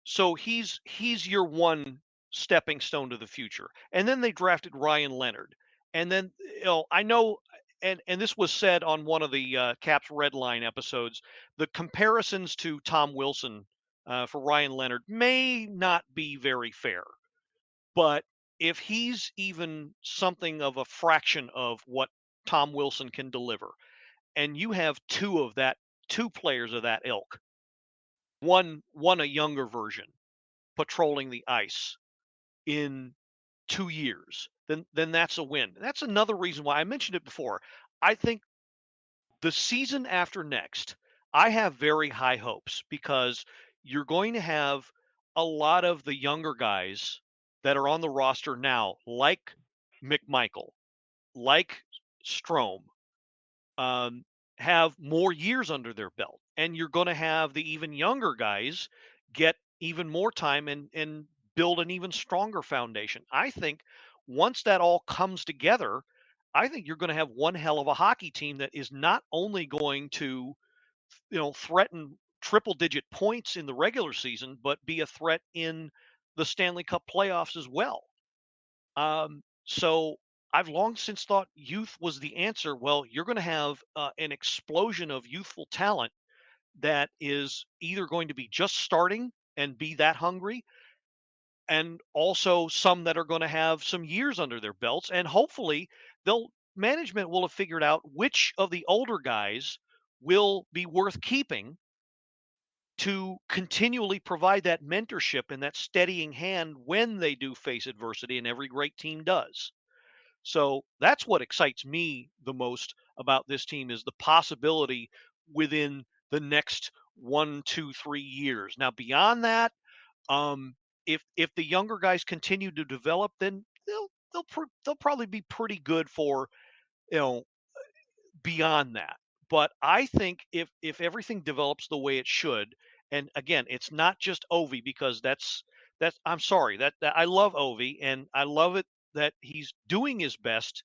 So he's your one stepping stone to the future. And then they drafted Ryan Leonard. And then I know, and this was said on one of the Caps Red Line episodes, the comparisons to Tom Wilson for Ryan Leonard may not be very fair. But if he's even something of a fraction of what Tom Wilson can deliver, and you have two players of that ilk, one a younger version, patrolling the ice in 2 years, then that's a win. That's another reason why I mentioned it before. I think the season after next, I have very high hopes, because you're going to have a lot of the younger guys that are on the roster now, like McMichael, like Strome, have more years under their belt. And you're going to have the even younger guys get even more time and build an even stronger foundation. I think once that all comes together, I think you're going to have one hell of a hockey team that is not only going to, threaten triple-digit points in the regular season, but be a threat in the Stanley Cup playoffs as well. So I've long since thought youth was the answer. Well, you're going to have an explosion of youthful talent that is either going to be just starting and be that hungry, and also some that are going to have some years under their belts, and hopefully management will have figured out which of the older guys will be worth keeping to continually provide that mentorship and that steadying hand when they do face adversity, and every great team does. So that's what excites me the most about this team, is the possibility within the next 1, 2, 3 years. Now, beyond that, if the younger guys continue to develop, then they'll probably be pretty good for beyond that. But I think if everything develops the way it should, And again, it's not just Ovi, because that's I'm sorry that I love Ovi, and I love it that he's doing his best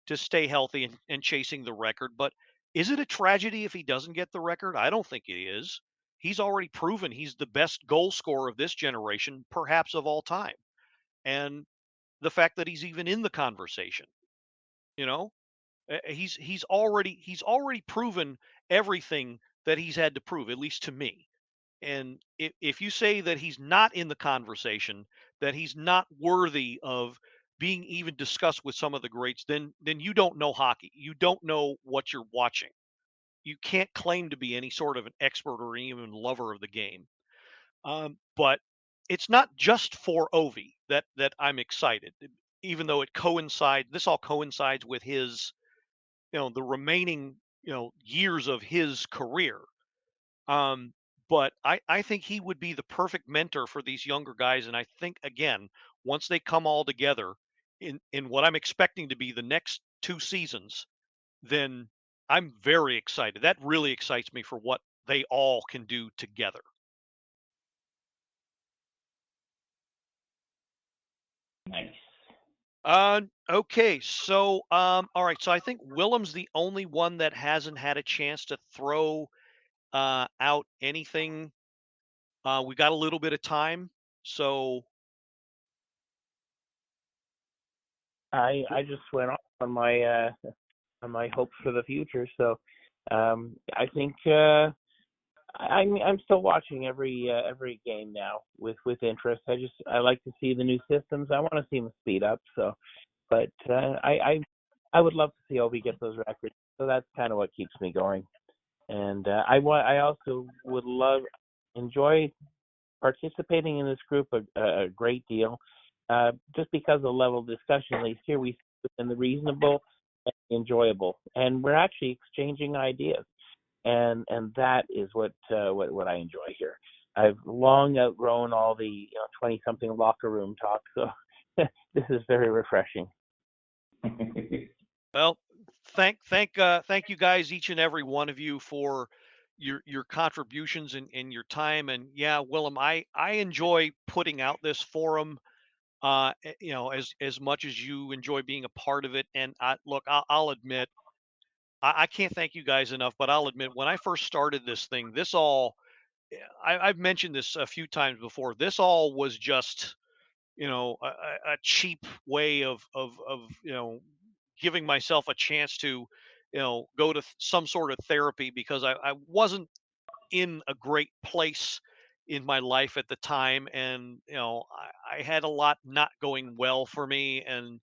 to stay healthy and chasing the record. But is it a tragedy if he doesn't get the record? I don't think it is. He's already proven he's the best goal scorer of this generation, perhaps of all time. And the fact that he's even in the conversation, you know, he's already proven everything that he's had to prove, at least to me. And if you say that he's not in the conversation, that he's not worthy of being even discussed with some of the greats, then you don't know hockey. You don't know what you're watching. You can't claim to be any sort of an expert or even lover of the game. But it's not just for Ovi that I'm excited, even though it coincides. This all coincides with his, the remaining, years of his career. Um, but I think he would be the perfect mentor for these younger guys. And I think, again, once they come all together in what I'm expecting to be the next 2 seasons, then I'm very excited. That really excites me for what they all can do together. Nice. Okay, so all right, so I think Willem's the only one that hasn't had a chance to throw out anything. We got a little bit of time, so I just went off on my hopes for the future. So I think I'm still watching every game now with interest. I like to see the new systems. I want to see them speed up. So, but I would love to see Obi get those records. So that's kind of what keeps me going. And I also would enjoy participating in this group a great deal, just because of the level of discussion. At least here we sit within the reasonable and enjoyable, and we're actually exchanging ideas, and that is what I enjoy here. I've long outgrown all the 20-something locker room talk, so this is very refreshing. well, thank you guys, each and every one of you, for your contributions and your time. And yeah, Willem, I enjoy putting out this forum, as much as you enjoy being a part of it. And look, I'll admit, I can't thank you guys enough, but I'll admit, when I first started this thing, this all, I've mentioned this a few times before. This all was just, a cheap way of giving myself a chance to, go to some sort of therapy, because I wasn't in a great place in my life at the time. And I had a lot not going well for me. And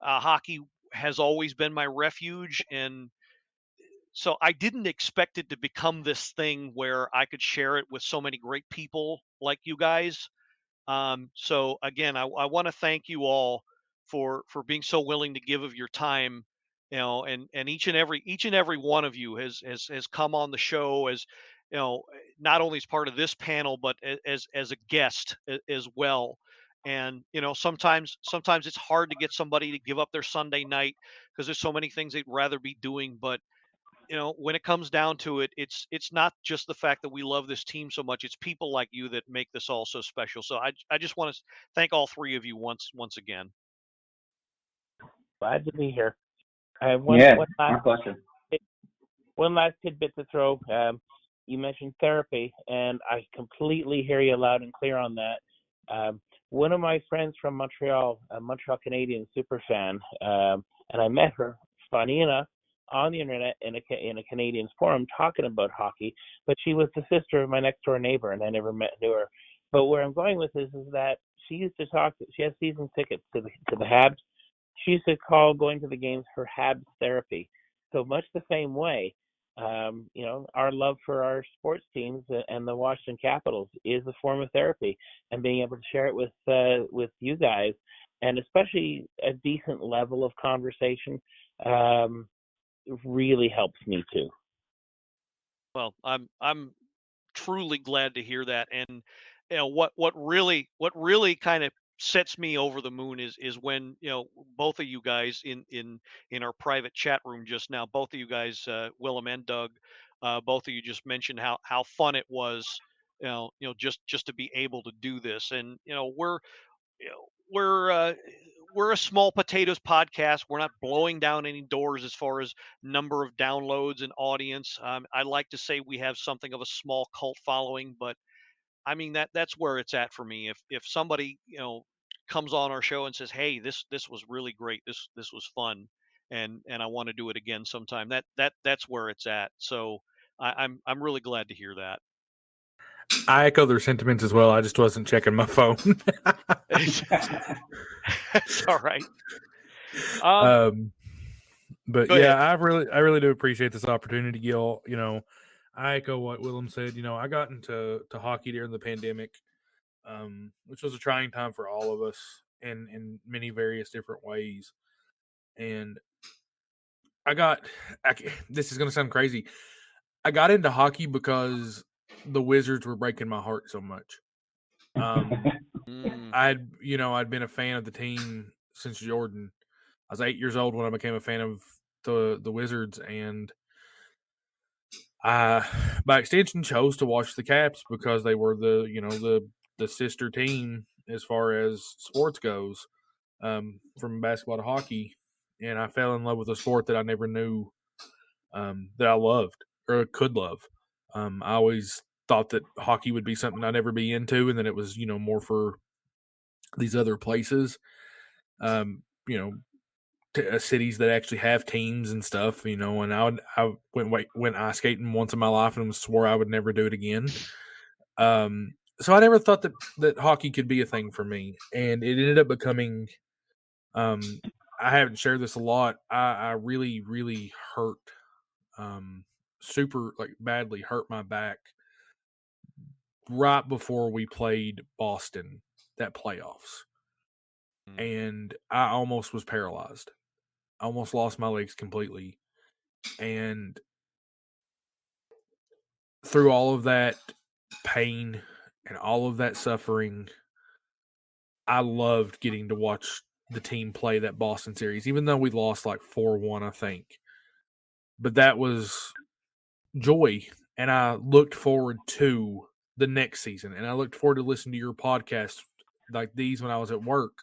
hockey has always been my refuge. And so I didn't expect it to become this thing where I could share it with so many great people like you guys. So again, I want to thank you all for being so willing to give of your time, and each and every one of you has come on the show as, not only as part of this panel, but as a guest as well. And sometimes it's hard to get somebody to give up their Sunday night, because there's so many things they'd rather be doing. But when it comes down to it, it's not just the fact that we love this team so much. It's people like you that make this all so special. So I just want to thank all three of you once again. Glad to be here. Yeah, my pleasure. One last tidbit to throw. You mentioned therapy, and I completely hear you loud and clear on that. One of my friends from Montreal, a Montreal Canadiens super fan, and I met her, funny enough, on the internet in a Canadiens forum talking about hockey. But she was the sister of my next door neighbor, and I never knew her. But where I'm going with this is that she used to talk. She has season tickets to the Habs. She used to call going to the games her Habs therapy. So much the same way, our love for our sports teams and the Washington Capitals is a form of therapy, and being able to share it with you guys, and especially a decent level of conversation, really helps me too. Well, I'm truly glad to hear that. And what really kind of sets me over the moon is when, both of you guys in our private chat room just now, both of you guys, Willem and Doug, both of you just mentioned how fun it was just to be able to do this. And you know, we're uh, we're a small potatoes podcast. We're not blowing down any doors as far as number of downloads and audience. I like to say we have something of a small cult following, but I mean that's where it's at for me. If somebody comes on our show and says, "Hey, this was really great. This was fun," and I want to do it again sometime. That's where it's at. So I'm really glad to hear that. I echo their sentiments as well. I just wasn't checking my phone. It's all right. But Go yeah, ahead. I really do appreciate this opportunity, Gil. I echo what Willem said. I got into hockey during the pandemic, which was a trying time for all of us in many various different ways. And this is going to sound crazy. I got into hockey because the Wizards were breaking my heart so much. I'd been a fan of the team since Jordan. I was 8 years old when I became a fan of the Wizards, and I, by extension, chose to watch the Caps because they were the sister team as far as sports goes, from basketball to hockey, and I fell in love with a sport that I never knew that I loved or could love. I always thought that hockey would be something I'd never be into, and then it was more for these other places. Um, you know, cities that actually have teams and stuff, and I went ice skating once in my life and swore I would never do it again. So I never thought that hockey could be a thing for me, and it ended up becoming. I haven't shared this a lot. I really, really hurt, super like badly hurt my back right before we played Boston that playoffs, and I almost was paralyzed. I almost lost my legs completely. And through all of that pain and all of that suffering, I loved getting to watch the team play that Boston series, even though we lost like 4-1, I think. But that was joy. And I looked forward to the next season. And I looked forward to listening to your podcast like these when I was at work.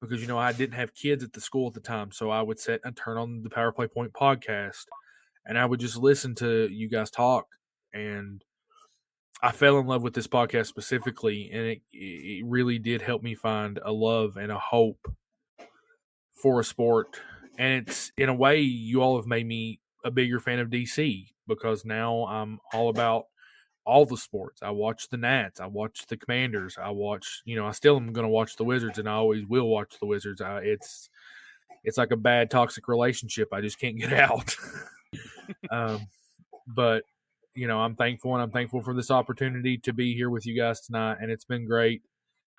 Because, I didn't have kids at the school at the time. So I would sit and turn on the Power Play Point podcast and I would just listen to you guys talk. And I fell in love with this podcast specifically, and it really did help me find a love and a hope for a sport. And it's, in a way, you all have made me a bigger fan of DC because now I'm all about all the sports. I watch the Nats, I watch the Commanders, I still am going to watch the Wizards, and I always will watch the Wizards. It's like a bad toxic relationship. I just can't get out. But I'm thankful, and I'm thankful for this opportunity to be here with you guys tonight, and it's been great.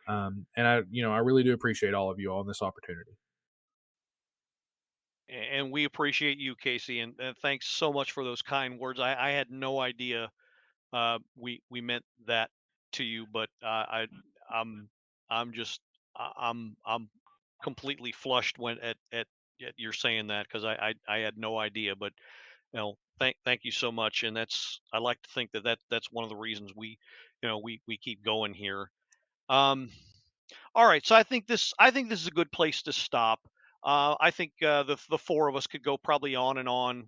And I really do appreciate all of you on this opportunity. And we appreciate you, Kasey, and thanks so much for those kind words. I had no idea we meant that to you, but I'm I'm just I'm completely flushed when at you're saying that because I had no idea. But thank you so much, and I like to think that's one of the reasons we keep going here. Um, all right, so I think this is a good place to stop. I think the four of us could go probably on and on,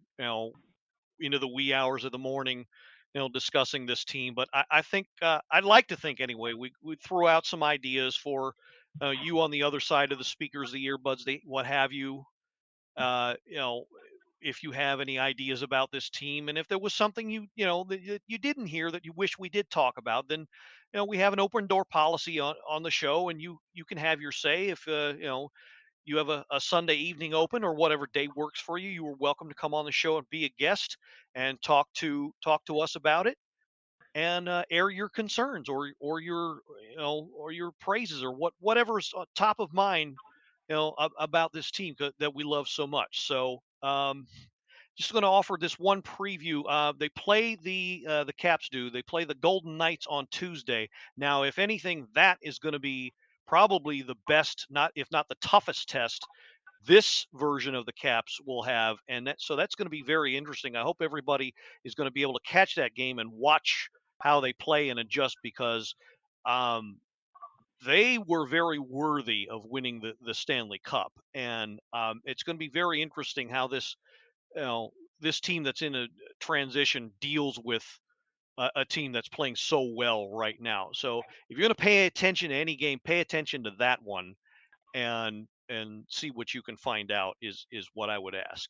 into the wee hours of the morning, discussing this team. But I think I'd like to think anyway. We threw out some ideas for you on the other side of the speakers, the earbuds, what have you. Uh, you know, if you have any ideas about this team, and if there was something that you didn't hear that you wish we did talk about, then we have an open door policy on the show, and you can have your say. If you have a Sunday evening open or whatever day works for you, you are welcome to come on the show and be a guest and talk to us about it and air your concerns or your or your praises or whatever's top of mind about this team that we love so much. So just going to offer this one preview. They play the Caps do. They play the Golden Knights on Tuesday. Now, if anything, that is going to be probably the best, not if not the toughest test this version of the Caps will have, and so that's going to be very interesting. I hope everybody is going to be able to catch that game and watch how they play and adjust, because they were very worthy of winning the Stanley Cup. And it's going to be very interesting how this team that's in a transition deals with a team that's playing so well right now. So if you're going to pay attention to any game, pay attention to that one, and see what you can find out is what I would ask.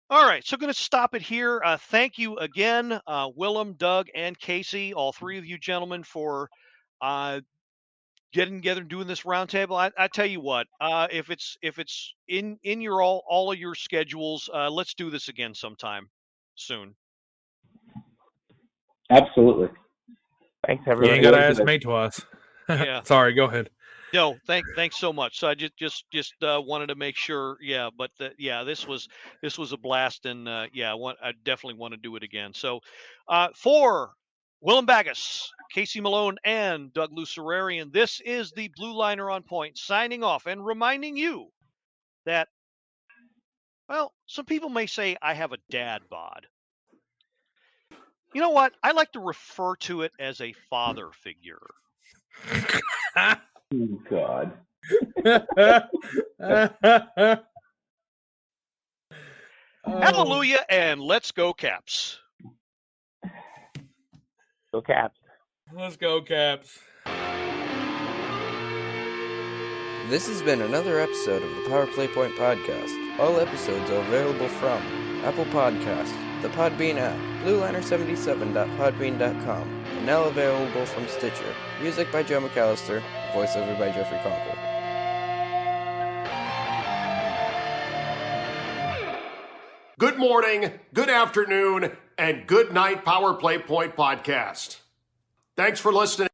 All right, so going to stop it here. Thank you again, Willem, Doug, and Kasey, all three of you gentlemen, for getting together and doing this roundtable. I tell you what, if it's in your all of your schedules, let's do this again sometime soon. Absolutely. Thanks, You everybody. ain't got to ask me twice. Yeah. Sorry, go ahead. No, thanks so much. So I just wanted to make sure. Yeah, but this was a blast, and I definitely want to do it again. So, for Willem Bagchus, Kasey Malone, and Doug Loosararian, this is the Blue Liner on Point signing off and reminding you that, well, some people may say I have a dad bod. You know what? I like to refer to it as a father figure. Oh, God. Hallelujah, and let's go Caps. Go Caps. Let's go, Caps. This has been another episode of the Power Play Point Podcast. All episodes are available from Apple Podcasts, the Podbean app, blueliner77.podbean.com, and now available from Stitcher. Music by Joe McAllister, voiceover by Jeffrey Conkle. Good morning, good afternoon, and good night, Power Play Point Podcast. Thanks for listening.